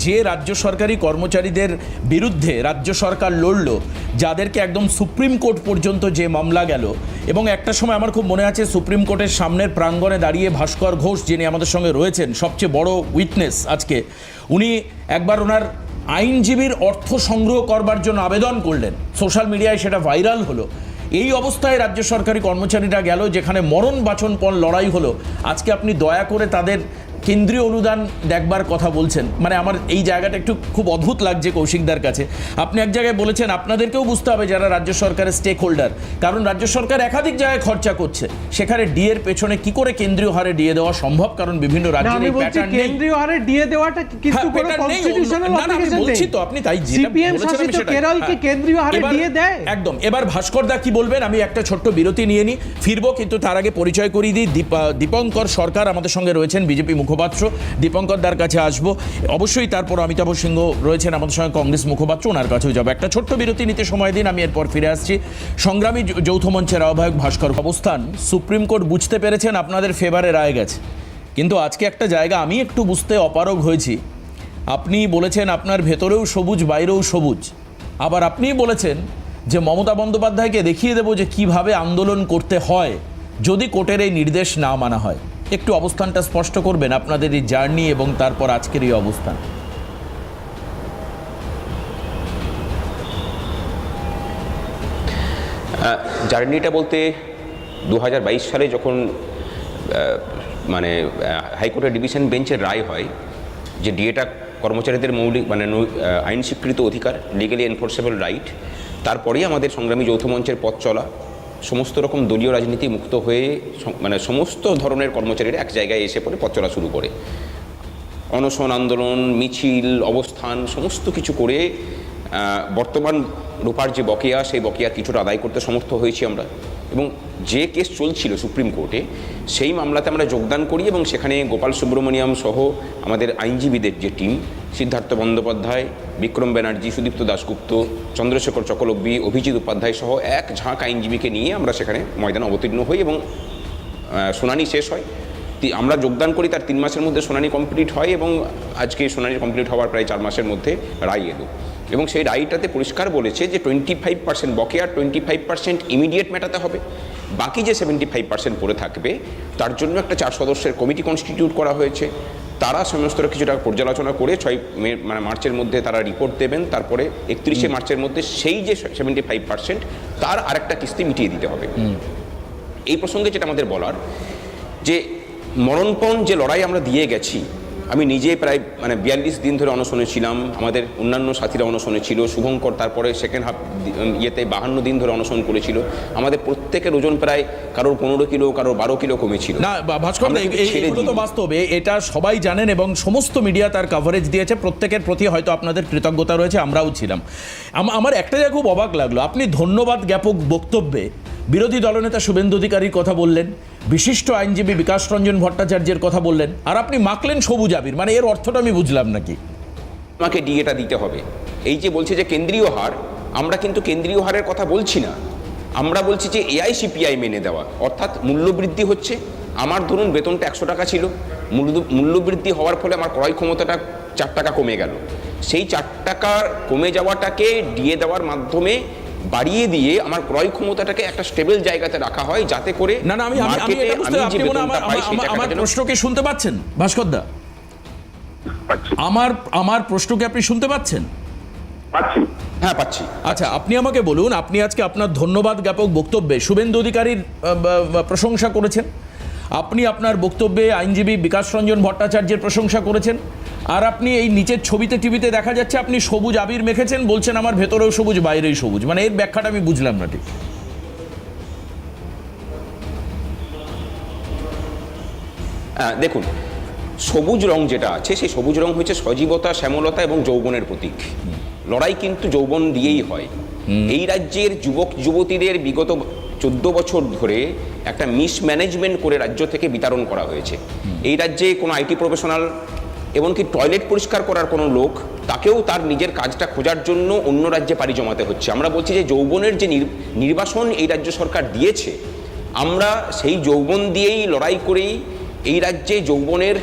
যে রাজ্য সরকারি কর্মচারীদের বিরুদ্ধে রাজ্য সরকার লড়লো, যাদেরকে একদম সুপ্রিম কোর্ট পর্যন্ত যে মামলা গেল, এবং একটা সময় আমার খুব মনে আছে সুপ্রিম কোর্টের সামনের প্রাঙ্গণে দাঁড়িয়ে ভাস্কর ঘোষ, যিনি আমাদের সঙ্গে রয়েছেন সবচেয়ে বড় উইটনেস আজকে, উনি একবার ওনার আইনজীবীর অর্থ সংগ্রহ করবার জন্য আবেদন করলেন, সোশ্যাল মিডিয়ায় সেটা ভাইরাল হলো। এই অবস্থায় রাজ্য সরকারি কর্মচারীরা গেল, যেখানে মরণ বাঁচনপণ লড়াই হলো। আজকে আপনি দয়া করে তাদের কেন্দ্রীয় অনুদান দেখবার কথা বলছেন, মানে আমার এই জায়গাটা একটু খুব অদ্ভুত লাগছে কৌশিকদার কাছে। আপনি এক জায়গায় বলেছেন আপনাদেরকেও বুঝতে হবে যারা রাজ্য সরকারের স্টেক হোল্ডার, কারণ রাজ্য সরকার একাধিক জায়গায় খরচা করছে, সেখানে ডিএ এর পেছনে কি করে কেন্দ্রীয় হারে ডিএ দেওয়া সম্ভব, কারণ বিভিন্ন রাজ্যের এই প্যাটার্ন নেই। কেন্দ্রীয় হারে ডিএ দেওয়াটা কিন্তু কোনো কনস্টিটিউশনাল অবলিগেশন নেই। বলছি তো, আপনি তাই সিপিএম শাসিত কেরলকে কেন্দ্রীয় হারে ডিএ দেয় একদম। এবার ভাস্কর দা কি বলবেন, আমি একটা ছোট্ট বিরতি নিয়ে নিই, ফিরবো, কিন্তু তার আগে পরিচয় করিয়ে দিই। দীপঙ্কর সরকার আমাদের সঙ্গে রয়েছেন, বিজেপি মুখপাত্র। দীপঙ্কর দার কাছে আসবো অবশ্যই, তারপর অমিতাভ সিংহ রয়েছেন আমাদের সঙ্গে, কংগ্রেস মুখপাত্র, ওনার কাছেও যাবো। একটা ছোট্ট বিরতি নিতে সময় দিন, আমি এরপর ফিরে আসছি। সংগ্রামী যৌথ মঞ্চের আহ্বায়ক ভাস্কর, অবস্থান সুপ্রিম কোর্ট বুঝতে পেরেছেন আপনাদের ফেভারে রায় গেছে, কিন্তু আজকে একটা জায়গা আমি একটু বুঝতে অপারগ হয়েছি। আপনি বলেছেন আপনার ভেতরেও সবুজ বাইরেও সবুজ, আবার আপনিই বলেছেন যে মমতা বন্দ্যোপাধ্যায়কে দেখিয়ে দেবো যে কিভাবে আন্দোলন করতে হয় যদি কোর্টের এই নির্দেশ না মানা হয়। একটু অবস্থানটা স্পষ্ট করবেন, আপনাদের এই জার্নি এবং তারপর আজকের এই অবস্থান। জার্নিটা বলতে 2022 সালে যখন মানে হাইকোর্টের ডিভিশন বেঞ্চের রায় হয় যে ডিএটা কর্মচারীদের মৌলিক মানে আইন স্বীকৃত অধিকার, লিগালি এনফোর্সেবল রাইট, তারপরেই আমাদের সংগ্রামী যৌথ মঞ্চের পথ চলা, সমস্ত রকম দলীয় রাজনীতি মুক্ত হয়ে মানে সমস্ত ধরনের কর্মচারীরা এক জায়গায় এসে পড়ে পথ চলা শুরু করে, অনশন, আন্দোলন, মিছিল, অবস্থান সমস্ত কিছু করে বর্তমান রূপার যে বকেয়া, সেই বকেয়া কিছুটা আদায় করতে সমর্থ হয়েছি আমরা। এবং যে কেস চলছিল সুপ্রিম কোর্টে, সেই মামলাতে আমরা যোগদান করি এবং সেখানে গোপাল সুব্রমণিয়াম সহ আমাদের আইনজীবীদের যে টিম, সিদ্ধার্থ বন্দ্যোপাধ্যায়, বিক্রম ব্যানার্জি, সুদীপ্ত দাশগুপ্ত, চন্দ্রশেখর চক্রবর্তী, অভিজিৎ উপাধ্যায় সহ এক ঝাঁক আইনজীবীকে নিয়ে আমরা সেখানে ময়দানে অবতীর্ণ হই এবং শুনানি শেষ হয়। আমরা যোগদান করি, তার 3 মাসের মধ্যে শুনানি কমপ্লিট হয় এবং আজকে শুনানি কমপ্লিট হওয়ার প্রায় 4 মাসের মধ্যে রায় এলো। এবং সেই রায়টাতে পরিষ্কার বলেছে যে 25% বকেয়া, 25% ইমিডিয়েট মেটাতে হবে, বাকি যে 75% পড়ে থাকবে তার জন্য একটা 4 সদস্যের কমিটি কনস্টিটিউট করা হয়েছে। তারা সমস্ত কিছুটা পর্যালোচনা করে 6 মার্চের মধ্যে তারা রিপোর্ট দেবেন, তারপরে 31 মার্চের মধ্যে সেই যে 75% তার আরেকটা কিস্তি মিটিয়ে দিতে হবে। এই প্রসঙ্গে যেটা আমাদের বলার, যে মরণপণ যে লড়াই আমরা দিয়ে গেছি, আমি নিজে প্রায় 42 দিন ধরে অনশনে ছিলাম, আমাদের অন্যান্য সাথীরা অনশনে ছিল, শুভঙ্কর তারপরে সেকেন্ড হাফ 52 দিন ধরে অনশন করেছিল। আমাদের প্রত্যেকের ওজন প্রায় কারোর 15 কিলো, কারোর 12 কিলো কমেছিল। না ভাস্কর, এগুলো তো বাস্তবে, এটা সবাই জানেন এবং সমস্ত মিডিয়া তার কভারেজ দিয়েছে, প্রত্যেকের প্রতি হয়তো আপনাদের কৃতজ্ঞতা রয়েছে, আমরাও ছিলাম। আমার একটা জায়গা খুব অবাক লাগলো, আপনি ধন্যবাদ জ্ঞাপক বক্তব্যে বিরোধী দলনেতা শুভেন্দু অধিকারীর কথা বললেন, বিশিষ্ট আইনজীবী বিকাশ রঞ্জন ভট্টাচার্যের কথা বললেন, আর আপনি মাখলেন সবুজ আবির, মানে এর অর্থটা আমি বুঝলাম নাকি? আমাকে ডিএটা দিতে হবে। এই যে বলছে যে কেন্দ্রীয় হার, আমরা কিন্তু কেন্দ্রীয় হারের কথা বলছি না, আমরা বলছি যে এআইসিপিআই মেনে দেওয়া, অর্থাৎ মূল্যবৃদ্ধি হচ্ছে। আমার ধরুন বেতনটা 100 টাকা ছিল, মূল্যবৃদ্ধি হওয়ার ফলে আমার ক্রয় ক্ষমতাটা 4 টাকা কমে গেল, সেই 4 টাকা কমে যাওয়াটাকে ডিএ দেওয়ার মাধ্যমে বাড়িয়ে দিয়ে আমার ক্রয় ক্ষমতাটাকে একটা স্টেবল জায়গাতে রাখা হয়, যাতে করে না না আমি এটা বুঝতে, আপনি মনে হয় আমার প্রশ্নকে শুনতে পাচ্ছেন ভাস্কর দা? আমার প্রশ্নকে আপনি শুনতে পাচ্ছেন? হ্যাঁ পাচ্ছি। আচ্ছা, আপনি আমাকে বলুন, আপনি আজকে আপনার ধন্যবাদ জ্ঞাপক বক্তব্যে শুভেন্দু অধিকারীর প্রশংসা করেছেন, আপনি আপনার বক্তব্যে আইনজীবী বিকাশ রঞ্জন ভট্টাচার্যের প্রশংসা করেছেন, আর আপনি এই নিচের ছবিতে টিভিতে দেখা যাচ্ছে আপনি সবুজ আবির মেখেছেন, বলছেন আমার ভেতরেও সবুজ বাইরেই সবুজ, মানে এর ব্যাখ্যাটা আমি বুঝলাম না ঠিক। দেখুন, সবুজ রং যেটা আছে সেই সবুজ রং হচ্ছে সজীবতা, শ্যামলতা এবং যৌবনের প্রতীক। লড়াই কিন্তু যৌবন দিয়েই হয়। এই রাজ্যের যুবক যুবতীদের বিগত 14 বছর ধরে একটা মিসম্যানেজমেন্ট করে রাজ্য থেকে বিতরণ করা হয়েছে। এই রাজ্যে কোনো আইটি প্রফেশনাল, এমনকি টয়লেট পরিষ্কার করার কোনো লোক, তাকেও তার নিজের কাজটা খোঁজার জন্য অন্য রাজ্যে পাড়ি জমাতে হচ্ছে। আমরা বলছি যে যৌবনের যে নির্বাসন এই রাজ্য সরকার দিয়েছে, আমরা সেই যৌবন দিয়েই লড়াই করেই এই রাজ্যে যৌবনের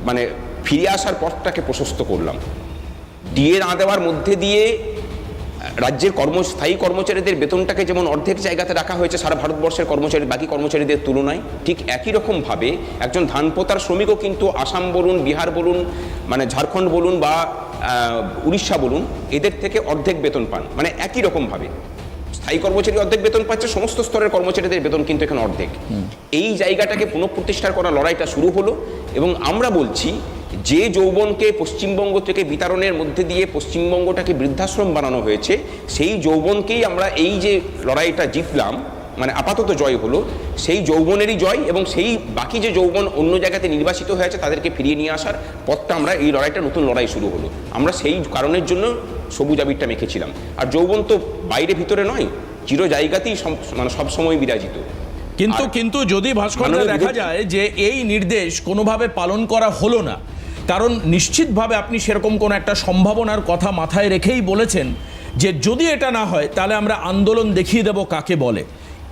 মানে ফিরে আসার পথটাকে প্রশস্ত করলাম। ডিএ না দেওয়ার মধ্যে দিয়ে রাজ্যের স্থায়ী কর্মচারীদের বেতনটাকে যেমন অর্ধেক জায়গাতে রাখা হয়েছে সারা ভারতবর্ষের বাকি কর্মচারীদের তুলনায়, ঠিক একই রকমভাবে একজন ধান পোতার শ্রমিকও কিন্তু আসাম বলুন, বিহার বলুন, মানে ঝাড়খণ্ড বলুন বা উড়িষ্যা বলুন, এদের থেকে অর্ধেক বেতন পান। মানে একই রকমভাবে স্থায়ী কর্মচারী অর্ধেক বেতন পাচ্ছে, সমস্ত স্তরের কর্মচারীদের বেতন কিন্তু এখানে অর্ধেক। এই জায়গাটাকে পুনঃপ্রতিষ্ঠা করার লড়াইটা শুরু হলো, এবং আমরা বলছি যে যৌবনকে পশ্চিমবঙ্গ থেকে বিতরণের মধ্যে দিয়ে পশ্চিমবঙ্গটাকে বৃদ্ধাশ্রম বানানো হয়েছে, সেই যৌবনকেই আমরা এই যে লড়াইটা জিতলাম, মানে আপাতত জয় হলো, সেই যৌবনেরই জয়, এবং সেই বাকি যে যৌবন অন্য জায়গাতে নির্বাসিত হয়েছে তাদেরকে ফিরিয়ে নিয়ে আসার পথটা আমরা এই লড়াইটা, নতুন লড়াই শুরু হলো। আমরা সেই কারণের জন্য সবুজ আবিরটা মেখেছিলাম। আর যৌবন তো বাইরে ভিতরে নয়, চির জায়গাতেই মানে সবসময় বিরাজিত। কিন্তু যদি ভাস্কর দেখা যায় যে এই নির্দেশ কোনোভাবে পালন করা হলো না, কারণ নিশ্চিতভাবে আপনি সেরকম কোনো একটা সম্ভাবনার কথা মাথায় রেখেই বলেছেন যে যদি এটা না হয় তাহলে আমরা আন্দোলন দেখিয়ে দেব কাকে বলে,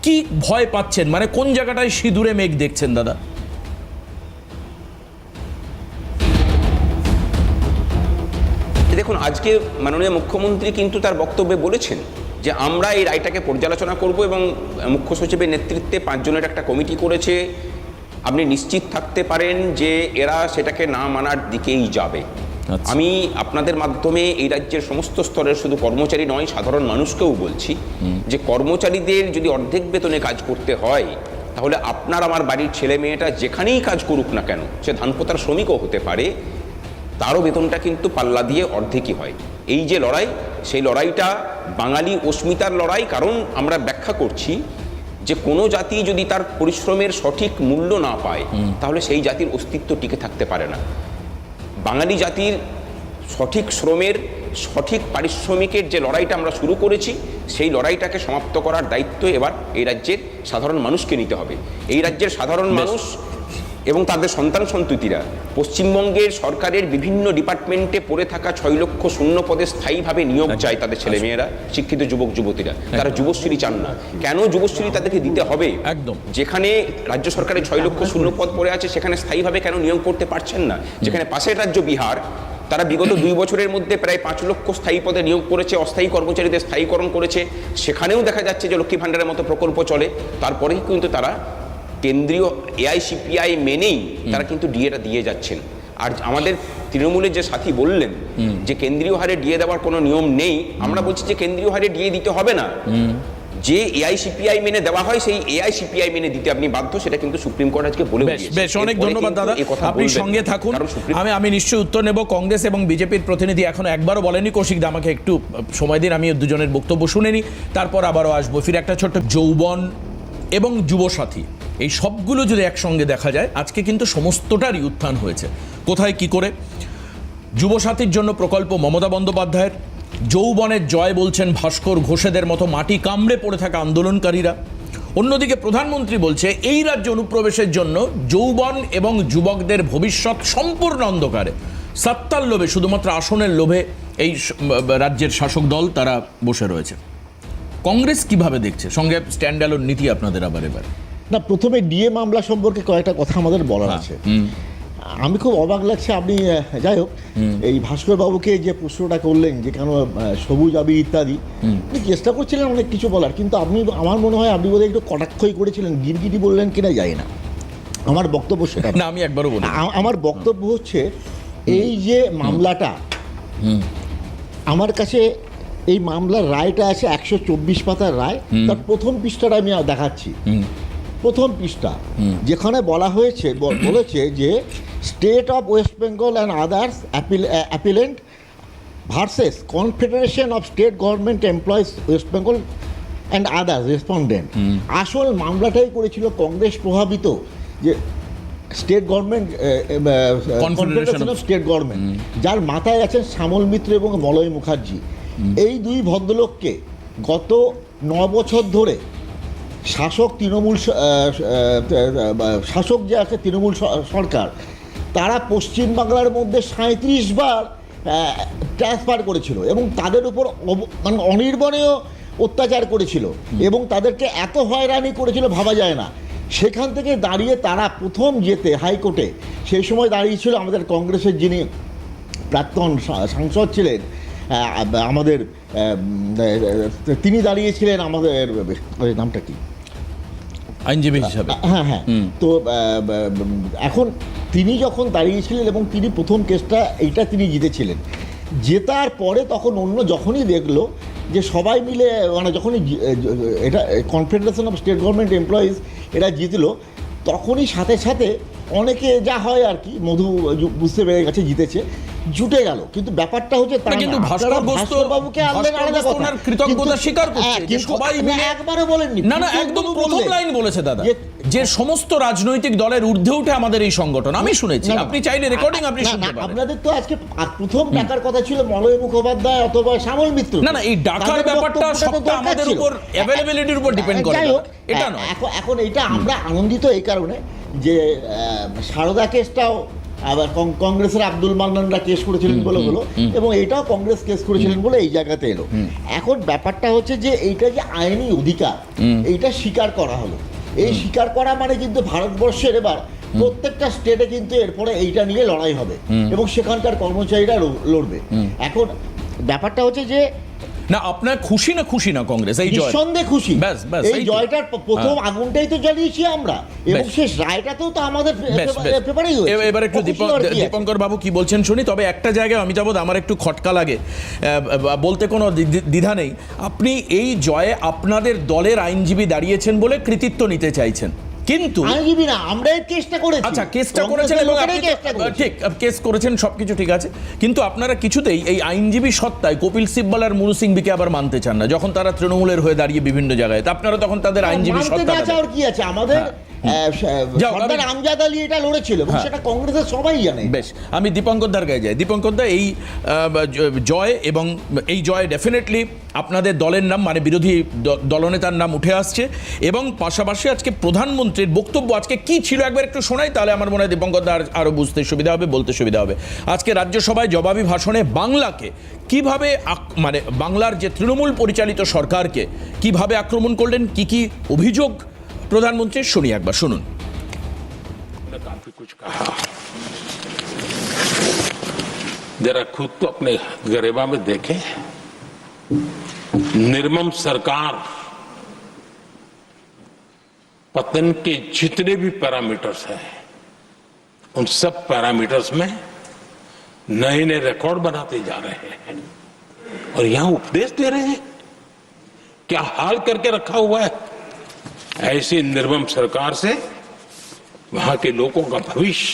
কি ভয় পাচ্ছেন, মানে কোন জায়গাটায় সিঁদুরে মেঘ দেখছেন দাদা? দেখুন, আজকে মাননীয় মুখ্যমন্ত্রী কিন্তু তার বক্তব্যে বলেছেন যে আমরা এই রায়টাকে পর্যালোচনা করব, এবং মুখ্য সচিবের নেতৃত্বে 5 জনের একটা কমিটি করেছে। আপনি নিশ্চিত থাকতে পারেন যে এরা সেটাকে না মানার দিকেই যাবে। আমি আপনাদের মাধ্যমে এই রাজ্যের সমস্ত স্তরের শুধু কর্মচারী নয়, সাধারণ মানুষকেও বলছি যে কর্মচারীদের যদি অর্ধেক বেতনে কাজ করতে হয়, তাহলে আপনার আমার বাড়ির ছেলে মেয়েটা যেখানেই কাজ করুক না কেন, সে ধানপোতার শ্রমিকও হতে পারে, তারও বেতনটা কিন্তু পাল্লা দিয়ে অর্ধেকই হয়। এই যে লড়াই, সেই লড়াইটা বাঙালি অস্মিতার লড়াই। কারণ আমরা ব্যাখ্যা করছি যে কোনো জাতি যদি তার পরিশ্রমের সঠিক মূল্য না পায়, তাহলে সেই জাতির অস্তিত্ব টিকে থাকতে পারে না। বাঙালি জাতির সঠিক শ্রমের, সঠিক পারিশ্রমিকের যে লড়াইটা আমরা শুরু করেছি, সেই লড়াইটাকে সমাপ্ত করার দায়িত্ব এবার এই রাজ্যের সাধারণ মানুষকে নিতে হবে। এই রাজ্যের সাধারণ মানুষ এবং তাদের সন্তান সন্ততিরা পশ্চিমবঙ্গের সরকারের বিভিন্ন ডিপার্টমেন্টে পড়ে থাকা 6 লক্ষ শূন্য পদে স্থায়ীভাবে নিয়োগ চায় তাদের ছেলেমেয়েরা, শিক্ষিত যুবক যুবতীরা। তারা যুবশ্রী চান না। কেন যুবশ্রী তাদেরকে দিতে হবে? একদম। যেখানে রাজ্য সরকারের 6 লক্ষ শূন্য পদ পড়ে আছে, সেখানে স্থায়ীভাবে কেন নিয়োগ করতে পারছেন না? যেখানে পাশের রাজ্য বিহার, তারা বিগত 2 বছরের মধ্যে প্রায় 5 লক্ষ স্থায়ী পদে নিয়োগ করেছে, অস্থায়ী কর্মচারীদের স্থায়ীকরণ করেছে। সেখানেও দেখা যাচ্ছে যে লক্ষ্মী ভাণ্ডারের মতো প্রকল্প চলে, তারপরেই কিন্তু তারা কেন্দ্রীয় এআইসিপিআই মেনেই তারা কিন্তু ডিএটা দিয়ে যাচ্ছেন। আর আমাদের তৃণমূলের যে সাথী বললেন যে কেন্দ্রীয় হারে ডিএ দেওয়ার কোনো নিয়ম নেই, আমরা বলছি যে কেন্দ্রীয় হারে ডিএ দিতে হবে না, যে এআইসিপিআই মেনে দেওয়া হয় সেই এআইসিপিআই মেনে দিতে আপনি বাধ্য, সেটা কিন্তু সুপ্রিম কোর্ট আজকে বলে দিয়েছে। বেশ, অনেক ধন্যবাদ দাদা, আপনি সঙ্গে থাকুন, আমি নিশ্চয়ই উত্তর নেব। কংগ্রেস এবং বিজেপির প্রতিনিধি এখনো একবারও বলেনি। কৌশিক দা আমাকে একটু সময় দিন, আমি দুজনের বক্তব্য শুনে নিই, তারপর আবারও আসবো। ফিরে একটা ছোট্ট যৌবন এবং যুবসাথী, এই সবগুলো যদি একসঙ্গে দেখা যায়, আজকে কিন্তু সমস্তটারই উত্থান হয়েছে। কোথায় কি করে? যুবসাথীর জন্য প্রকল্প মমতা বন্দ্যোপাধ্যায়ের, যৌবনের জয় বলছেন ভাস্কর ঘোষেদের মতো মাটি কামড়ে পড়ে থাকা আন্দোলনকারীরা। অন্যদিকে প্রধানমন্ত্রী বলছে এই রাজ্যে অনুপ্রবেশের জন্য যৌবন এবং যুবকদের ভবিষ্যৎ সম্পূর্ণ অন্ধকারে, সত্তার লোভে, শুধুমাত্র আসনের লোভে এই রাজ্যের শাসক দল তারা বসে রয়েছে। কংগ্রেস কিভাবে দেখছে? সঙ্গে স্ট্যান্ডালোর নীতি আপনাদের আবার এবার। না, প্রথমে ডিএ মামলা সম্পর্কে কয়েকটা কথা আমাদের বলার আছে। আমি খুব অবাক লাগছে আপনি যাই হোক এই ভাস্কর বাবুকে যে প্রশ্নটা করলেন যে কেন সবুজ আবির ইত্যাদি আপনি চেষ্টা করছিলেন অনেক কিছু বলার, কিন্তু আপনি আমার মনে হয় আপনি বোধহয় একটু কটাক্ষই করেছিলেন, গিরগিটি বললেন কিনা যায় না। আমার বক্তব্য সেটা না, আমি একবারও বলি আমার বক্তব্য হচ্ছে এই যে মামলাটা আমার কাছে এই মামলার রায়টা আছে 124 পাতার রায়, তার প্রথম পৃষ্ঠাটা আমি দেখাচ্ছি। প্রথম পৃষ্ঠা যেখানে বলা হয়েছে বলেছে যে state of West Bengal and others appellant versus confederation of state government employees West Bengal and others respondent. আসল মামলাটাই করেছিল কংগ্রেস প্রভাবিত যে state government confederation of state government, যার মাথায় আছেন শ্যামল মিত্র এবং মলয় মুখার্জি। এই দুই ভদ্রলোককে গত 9 বছর ধরে শাসক শাসক যে আছে তৃণমূল সরকার, তারা পশ্চিমবাংলার মধ্যে 37 বার ট্রান্সফার করেছিল এবং তাদের উপর মানে অনির্বণীয় অত্যাচার করেছিল এবং তাদেরকে এত হয়রানি করেছিল ভাবা যায় না। সেখান থেকে দাঁড়িয়ে তারা প্রথম যেতে হাইকোর্টে, সেই সময় দাঁড়িয়েছিল আমাদের কংগ্রেসের যিনি প্রাক্তন সাংসদ ছিলেন আমাদের, তিনি দাঁড়িয়েছিলেন আমাদের নামটা কি আইনজীবী হিসাবে। হ্যাঁ তো এখন তিনি যখন দাঁড়িয়েছিলেন এবং তিনি প্রথম কেসটা এইটা তিনি জিতেছিলেন, জেতার পরে তখন অন্য যখনই দেখলো যে সবাই মিলে মানে যখনই এটা confederation of state government employees এরা জিতলো, তখনই সাথে সাথে অনেকে যা হয় আর কি মধু বুঝতে পেরে গেছে জিতেছে, জুটে গেল। কিন্তু ব্যাপারটা হচ্ছে তারা কিন্তু ভাস্কর বাবুকে আনলেন আলাদা কথা, কৃতজ্ঞতা স্বীকার করছে যে সবাই মিলে একবারও বলেননি। না না, একদম প্রথম লাইন বলেছে দাদা যে সমস্ত রাজনৈতিক দলের ঊর্ধ্বে উঠে আমাদের এই সংগঠন। আমি শুনেছি, আপনি চাইলে রেকর্ডিং আপনি শুনতে পারেন। আপনাদের তো আজকে প্রথম ডাকার কথা ছিল মলয় মুখোপাধ্যায় অথবা শ্যামল মিত্র। না না, এই ডাকার ব্যাপারটা সবটা আমাদের উপর অ্যাভেলেবিলিটির উপর ডিপেন্ড করে, এটা নয়। এখন এটা আমরা আনন্দিত এই কারণে যে সারদা কেসটাও আবার কংগ্রেসের আব্দুল মান্নানরা কেস করেছিলেন বলে হলো এবং এটাও কংগ্রেস কেস করেছিলেন বলে এই জায়গাতে এলো। এখন ব্যাপারটা হচ্ছে যে এইটা যে আইনি অধিকার এইটা স্বীকার করা হলো। এই স্বীকার করা মানে কিন্তু ভারতবর্ষের এবার প্রত্যেকটা স্টেটে কিন্তু এরপরে এইটা নিয়ে লড়াই হবে এবং সেখানকার কর্মচারীরা লড়বে। এখন ব্যাপারটা হচ্ছে যে না, আপনার খুশি না কংগ্রেস এই জয়? নিঃসন্দেহে খুশি। এই জয়টার প্রথম আগুনটাই তো জ্বালিয়েছি আমরা এবং শেষ রায়টাতেও তো আমাদের পেপারেই হয়েছে। এবার একটু দীপঙ্কর বাবু কি বলছেন শুনি। তবে একটা জায়গায় অমিতাভ আমার একটু খটকা লাগে, বলতে কোনো দ্বিধা নেই। আপনি এই জয়ে আপনাদের দলের আইনজীবী দাঁড়িয়েছেন বলে কৃতিত্ব নিতে চাইছেন, কিন্তু আইনজীবী না, আমরা এই কেসটা করেছি। আচ্ছা, কেসটা করেছেন এবং ঠিক কেস করেছেন, সবকিছু ঠিক আছে, কিন্তু আপনারা কিছুতেই এই আইনজীবী সত্তায় কপিল সিব্বল আর মুরু সিংভিকে আবার মানতে চান না যখন তারা তৃণমূলের হয়ে দাঁড়িয়ে বিভিন্ন জায়গায়। তা আপনারা তখন তাদের আইনজীবী সত্তা কি আছে আমাদের সর্দার আমজাদ আলী এটা লড়েছিল এবং সেটা কংগ্রেসের সবাই জানে। বেশ, আমি দীপঙ্কর দার গায়ে যাই। দীপঙ্কর দা, এই জয় এবং এই জয় ডেফিনেটলি আপনাদের দলের নাম মানে বিরোধী দলনেতার নাম উঠে আসছে এবং পাশাপাশি আজকে প্রধানমন্ত্রীর বক্তব্য আজকে কি ছিল একবার একটু শোনাই, তাহলে আমার মনে হয় দীপঙ্কর দা আরো বুঝতে সুবিধা হবে, বলতে সুবিধা হবে। আজকে রাজ্যসভায় জবাবি ভাষণে বাংলাকে কিভাবে মানে বাংলার যে তৃণমূল পরিচালিত সরকারকে কিভাবে আক্রমণ করলেন, কি কি অভিযোগ প্রধানমন্ত্রী, শুনি একবার, শুনুন। काफी कुछ कहा, जरा खुद तो अपने गरेबा में देखें। निर्मम सरकार पतन के जितने भी पैरामीटर्स हैं उन सब पैरामीटर्स में नए नए रिकॉर्ड बनाते जा रहे हैं और यहां उपदेश दे रहे हैं। क्या हाल करके रखा हुआ है। ऐसी निर्मम सरकार से वहां के लोगों का भविष्य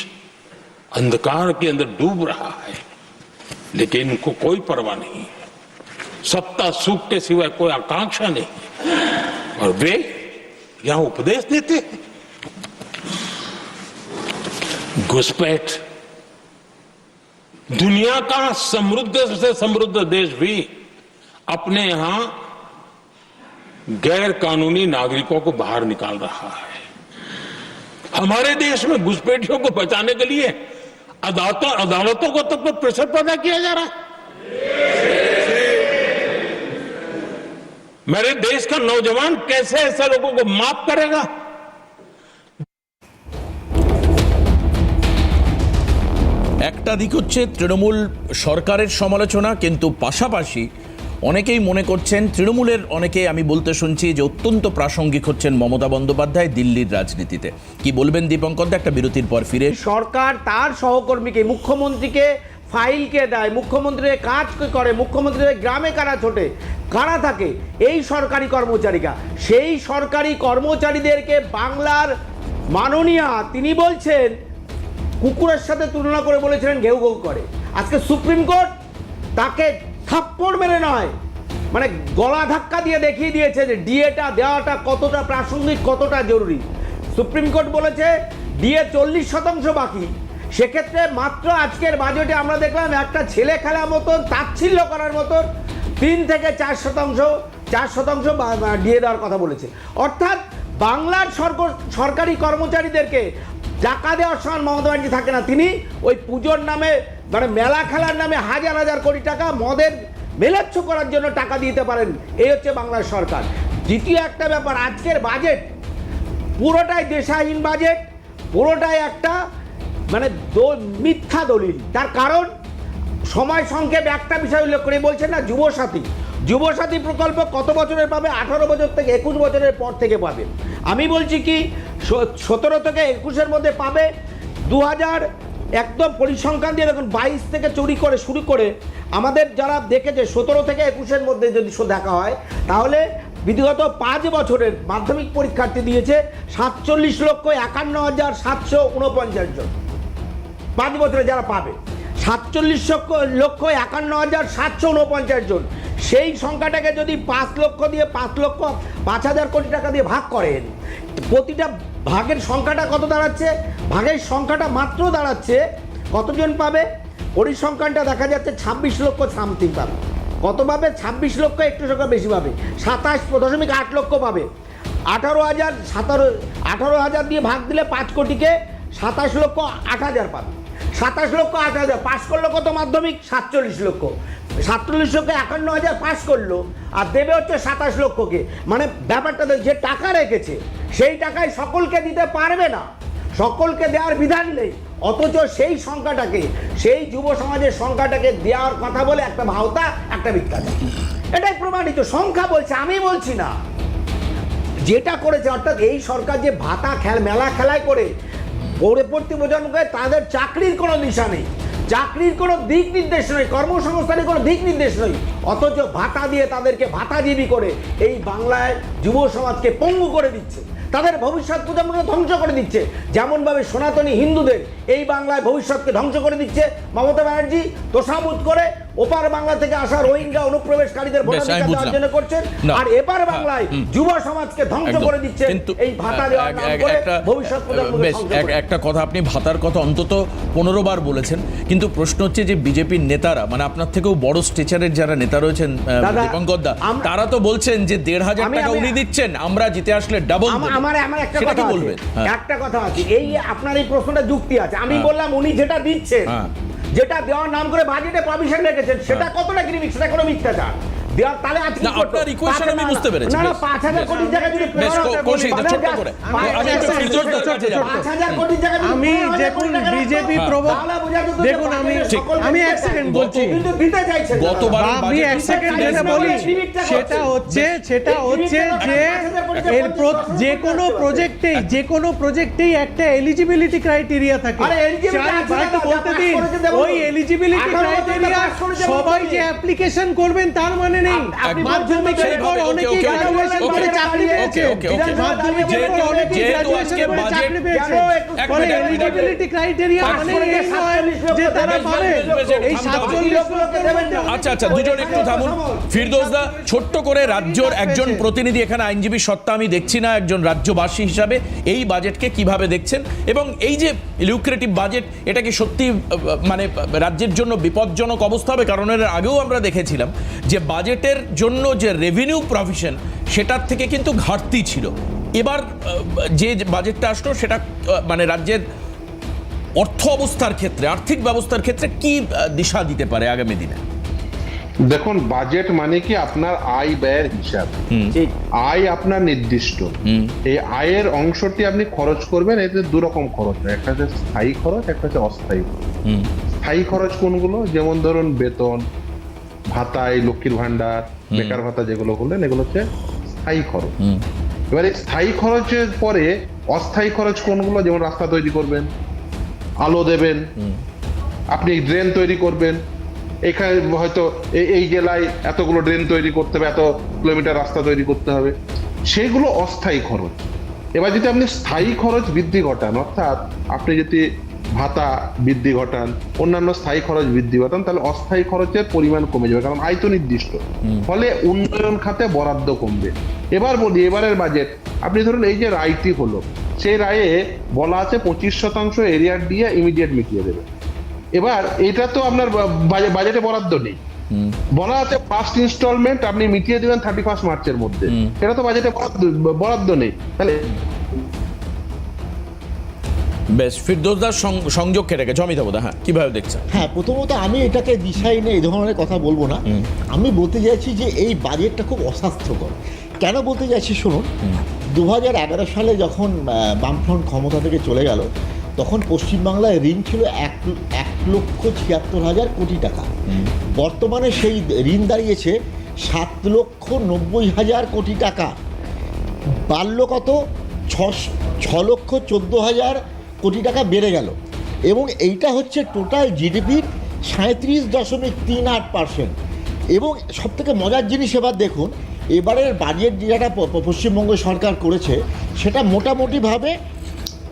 अंधकार के अंदर डूब रहा है, लेकिन इनको कोई परवाह नहीं है। सत्ता सुख के सिवाय कोई आकांक्षा नहीं और वे यहां उपदेश देते हैं। घुसपैठ, दुनिया का समृद्ध से समृद्ध देश भी अपने यहां गैर कानूनी नागरिकों को बाहर निकाल रहा है। हमारे देश में घुसपैठियों को बचाने के लिए अदालतों को तब तक प्रेशर पैदा किया जा रहा है। मेरे देश का नौजवान कैसे ऐसे लोगों को माफ करेगा। একটা দিক হচ্ছে তৃণমূল সরকারের সমালোচনা, কিন্তু পাশাপাশি অনেকেই মনে করছেন, তৃণমূলের অনেকে আমি বলতে শুনছি যে অত্যন্ত প্রাসঙ্গিক হচ্ছেন মমতা বন্দ্যোপাধ্যায় দিল্লির রাজনীতিতে। কি বলবেন দীপঙ্কর দা? একটা বিরতির পর ফিরে। সরকার তার সহকর্মীকে, মুখ্যমন্ত্রীকে ফাইলকে দেয়, মুখ্যমন্ত্রীর কাজ করে, মুখ্যমন্ত্রীর গ্রামে কারা ছোটে, কারা থাকে, এই সরকারি কর্মচারীরা, সেই সরকারি কর্মচারীদেরকে বাংলার মাননীয়া তিনি বলছেন কুকুরের সাথে তুলনা করে বলেছিলেন ঘেউ ঘেউ করে। আজকে সুপ্রিম কোর্ট তাকে থাপ্পড় মেরে নয়, মানে গলা ধাক্কা দিয়ে দেখিয়ে দিয়েছে যে ডিএটা দেওয়াটা কতটা প্রাসঙ্গিক, কতটা জরুরি। সুপ্রিম কোর্ট বলেছে ডিএ 40% বাকি, সেক্ষেত্রে মাত্র আজকের বাজেটে আমরা দেখলাম একটা ছেলে খেলা মতন, তাচ্ছিল্য করার মতন 3 থেকে 4% ডিএ দেওয়ার কথা বলেছে। অর্থাৎ বাংলার সরকারি কর্মচারীদেরকে টাকা দেওয়ার সময় মমতা ব্যানার্জি থাকে না, তিনি ওই পুজোর নামে, মানে মেলা খেলার নামে হাজার হাজার কোটি টাকা মদের মেলাচ্ছ করার জন্য টাকা দিতে পারেন। এই হচ্ছে বাংলার সরকার। দ্বিতীয় একটা ব্যাপার, আজকের বাজেট পুরোটাই দেশাহীন বাজেট, পুরোটাই একটা মানে মিথ্যা দলিল। তার কারণ সময় সংক্ষেপ একটা বিষয় উল্লেখ করে বলছেন না, যুবসাথী প্রকল্প কত বছরের পাবে? 18 বছর থেকে 21 বছরের পর থেকে পাবে। আমি বলছি কি 17 থেকে 21-এর মধ্যে পাবে। 2000 একদম পরিসংখ্যান দিয়ে দেখুন, 22 থেকে চুরি করে শুরু করে আমাদের যারা দেখেছে 17 থেকে 21-এর মধ্যে যদি দেখা হয়, তাহলে বিগত 5 বছরের মাধ্যমিক পরীক্ষার্থী দিয়েছে 47,51,749 জন। 5 বছরে যারা পাবে 47,51,749 জন। সেই সংখ্যাটাকে যদি 5 লক্ষ দিয়ে 5,05,000 কোটি টাকা দিয়ে ভাগ করেন, প্রতিটা ভাগের সংখ্যাটা কত দাঁড়াচ্ছে? ভাগের সংখ্যাটা মাত্র দাঁড়াচ্ছে কতজন পাবে? পরিসংখ্যানটা দেখা যাচ্ছে 26 লক্ষ সামথিং পাবে। কত পাবে? 26 লক্ষ, একটু সংখ্যা বেশি পাবে, 27.8 লক্ষ পাবে। 18,000 দিয়ে ভাগ দিলে 5 কোটিকে 27,08,000 পাবে। 27,08,000 পাস করলো কত মাধ্যমিক? 47 লক্ষ। 47 লক্ষ 51,000 পাস করলো, আর দেবে হচ্ছে 27 লক্ষকে। মানে ব্যাপারটা যে টাকা রেখেছে সেই টাকায় সকলকে দিতে পারবে না, সকলকে দেওয়ার বিধান নেই, অথচ সেই সংখ্যাটাকে, সেই যুব সমাজের সংখ্যাটাকে দেওয়ার কথা বলে একটা ভাওতা, একটা মিথ্যাচার। এটাই প্রমাণিত, সংখ্যা বলছে, আমি বলছি না। যেটা করেছে, অর্থাৎ এই সরকার যে ভাতা মেলা খেলায় করে পরবর্তী প্রজন্মকে তাদের চাকরির কোনো দিশা নেই, চাকরির কোনো দিক নির্দেশ নেই, কর্মসংস্থানের কোনো দিক নির্দেশ নেই, অথচ ভাতা দিয়ে তাদেরকে ভাতাজীবী করে এই বাংলায় যুব সমাজকে পঙ্গু করে দিচ্ছে, তাদের ভবিষ্যৎ প্রজন্মকে ধ্বংস করে দিচ্ছে। যেমনভাবে সনাতনী হিন্দুদের এই বাংলায় ভবিষ্যৎকে ধ্বংস করে দিচ্ছে মমতা ব্যানার্জি, তোষামোদ করে ওপার বাংলা থেকে আসা রোহিঙ্গা অনুপ্রবেশকারীদের ভোটাধিকার দেওয়ার জন্য করছেন, আর এপার বাংলায় যুব সমাজকে ধ্বংস করে দিচ্ছে এই ভাতা দেওয়ার নাম করে ভবিষ্যৎ প্রজন্মকে ধ্বংস করে। একটা কথা, আপনি ভাতার কথা অন্তত 15 বার বলেছেন, কিন্তু প্রশ্ন হচ্ছে যে বিজেপির নেতারা, মানে আপনার থেকেও বড় স্টেচারের যারা নেতা রয়েছেন দীপঙ্কর দা, তারা তো বলছেন যে 1,500 টাকা উনি দিচ্ছেন, আমরা জিতে আসলে ডাবল। আমার একটা কথা বলবেন, একটা কথা আছে, এই আপনার এই প্রশ্নটা যুক্তি আছে। আমি বললাম উনি যেটা দিচ্ছেন, যেটা দেওয়ার নাম করে বাজেটে প্রভিশন রেখেছেন, সেটা কতটা ক্রিমিক, সেটা কোনো মিথ্যাচার। তাহলে আজকে আপনার ইকুয়েশন আমি বুঝতে পেরেছি। না 5,000 কোটি টাকা যদি আমি দেখুন বিজেপি দেখুন, আমি এক সেকেন্ড বলছি, গতবার আমি এক সেকেন্ড বলি, সেটা হচ্ছে যে এর যে কোনো প্রজেক্টেই একটা এলিজিবিলিটি ক্রাইটেরিয়া থাকে। বলতে দিন, ওই এলিজিবিলিটি ক্রাইটেরিয়া সবাই যে অ্যাপ্লিকেশন করবেন তার মানে নেই। মাধ্যমিকের পর অনেকেই গ্র্যাজুয়েশন করে চাকরি পেয়েছে, মাধ্যমিকের পর অনেকেই গ্র্যাজুয়েশন করে চাকরি পেয়েছে। ফলে এলিজিবিলিটি ক্রাইটেরিয়া মানে এই নয় যে তারা পাবে এই 47 লক্ষ দেবেন। আচ্ছা দুজন একটু থামুন। ফিরদৌস দা, ছোট্ট করে রাজ্যের একজন প্রতিনিধি, এখানে আইনজীবী সত্তা আমি দেখছি না, একজন রাজ্যবাসী হিসাবে এই বাজেটকে কিভাবে দেখছেন, এবং এই যে লিউক্রেটিভ বাজেট, এটা কি সত্যি মানে রাজ্যের জন্য বিপজ্জনক অবস্থা হবে? কারণ এর আগেও আমরা দেখেছিলাম যে বাজেটের জন্য যে রেভিনিউ প্রভিশন, সেটার থেকে কিন্তু ঘাটতি ছিল। এবার যে বাজেটটা আসলো, সেটা মানে রাজ্যের অর্থ অবস্থার ক্ষেত্রে, আর্থিক ব্যবস্থার ক্ষেত্রে কি দিশা দিতে পারে আগামী দিনে? দেখুন, বাজেট মানে কি আপনার আয় ব্যয়ের হিসাব। আয় আপনার নির্দিষ্ট, এই আয়ের অংশটি আপনি খরচ করবেন। এতে 2 রকম খরচ হয়, একটা হচ্ছে স্থায়ী খরচ, একটা হচ্ছে অস্থায়ী খরচ। স্থায়ী খরচ কোনগুলো, যেমন ধরুন বেতন ভাতা, এই লক্ষ্মীর ভান্ডার, বেকার ভাতা যেগুলো বললেন, এগুলো হচ্ছে স্থায়ী খরচ। এবার এই স্থায়ী খরচের পরে অস্থায়ী খরচ কোনগুলো, যেমন রাস্তা তৈরি করবেন, আলো দেবেন, আপনি ড্রেন তৈরি করবেন, এখানে হয়তো এই জেলায় এতগুলো ড্রেন তৈরি করতে হবে, এত কিলোমিটার রাস্তা তৈরি করতে হবে, সেগুলো অস্থায়ী খরচ। এবার যদি আপনি স্থায়ী খরচ বৃদ্ধি ঘটান, অর্থাৎ আপনি যদি ভাতা বৃদ্ধি ঘটান, অন্যান্য স্থায়ী খরচ বৃদ্ধি ঘটান, তাহলে অস্থায়ী খরচের পরিমাণ কমে যাবে, কারণ আয় তো নির্দিষ্ট, ফলে উন্নয়ন খাতে বরাদ্দ কমবে। এবার বলি, এবারের বাজেট আপনি ধরুন এই যে রায়টি হলো, সেই রায়ে বলা আছে 25% এরিয়া দিয়ে ইমিডিয়েট মিটিয়ে দেবে। এবার এটা তো আপনার বাজেটে বরাদ্দ নেই, বলা আছে ফার্স্ট ইনস্টলমেন্ট আপনি মিটিয়ে দেবেন 31 মার্চের মধ্যে, এটা তো বাজেটে বরাদ্দ নেই। তাহলে বেশ, ফিরদৌসদার সংযোগ কেটে গেছে, অমিতাভ দা, হ্যাঁ কিভাবে দেখছেন? হ্যাঁ, প্রথমত আমি এটাকে দিশাহীন এই ধরনের কথা বলবো না। আমি বলতে চাইছি যে এই বাজেটটা খুব অস্বাস্থ্যকর। কেন বলতে চাইছি শুনুন, 2011 সালে যখন বামফ্রন্ট ক্ষমতা থেকে চলে গেল, তখন পশ্চিমবাংলায় ঋণ ছিল 1,76,000 কোটি টাকা। বর্তমানে সেই ঋণ দাঁড়িয়েছে 7,90,000 কোটি টাকা। বাড়ল কত? 6,14,000 কোটি টাকা বেড়ে গেল, এবং এইটা হচ্ছে টোটাল জিডিপির 37.38%। এবং সবথেকে মজার জিনিস এবার দেখুন, এবারের বাজেট যেটা পশ্চিমবঙ্গ সরকার করেছে, সেটা মোটামুটিভাবে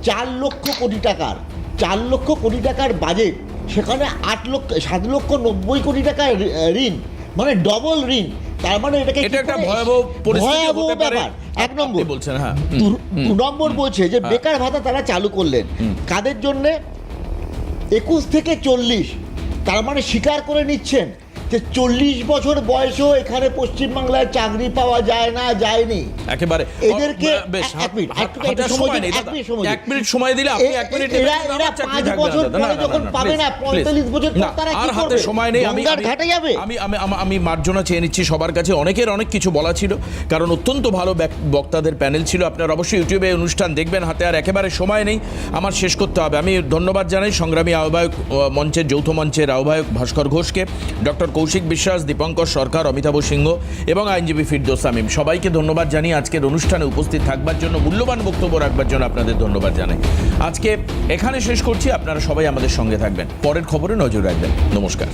4 লক্ষ কোটি টাকার, 4 লক্ষ কোটি টাকার বাজেট, সেখানে 7,90,000 কোটি টাকার ঋণ, মানে ডবল ঋণ। তার মানে এটাকে এটা একটা ভয়াবহ পরিস্থিতি হতে পারে। ব্যাপার। এক নম্বর বলছেন, হ্যাঁ। 2 নম্বর বলছে যে বেকার ভাতা তারা চালু করলেন, কাদের জন্য? 21 থেকে 40। তার মানে স্বীকার করে নিচ্ছেন যে 40 বছর বয়সেও এখানে পশ্চিমবাংলায় চাকরি পাওয়া যায় না, যায়নি একেবারে। এদেরকে এক মিনিট সময় দিলে আপনি 1 মিনিট এরা 5 বছর পরে যখন পাবে না, 45 বছর পর তারা কি করবে? সময় নেই, ঘাটে যাবে। আমি মার্জনা চেয়ে নিচ্ছি সবার কাছে। অনেকের অনেক কিছু বলা ছিল, কারণ অত্যন্ত ভালো বক্তাদের প্যানেল ছিল। আপনারা অবশ্যই ইউটিউবে অনুষ্ঠান দেখবেন, হাতে আর একেবারে সময় নেই, আমার শেষ করতে হবে। আমি ধন্যবাদ জানাই সংগ্রামী আহ্বায়ক মঞ্চের, যৌথ মঞ্চের আহ্বায়ক ভাস্কর ঘোষকে, ডক্টর কৌশিক বিশ্বাস, দীপঙ্কর সরকার, অমিতাভ সিংহ এবং আইনজীবী ফিরদৌস শামীম, সবাইকে ধন্যবাদ জানিয়ে আজকের অনুষ্ঠানে উপস্থিত থাকবার জন্য, মূল্যবান বক্তব্য রাখবার জন্য আপনাদের ধন্যবাদ জানাই। আজকে এখানে শেষ করছি, আপনারা সবাই আমাদের সঙ্গে থাকবেন, পরের খবরে নজর রাখবেন। নমস্কার।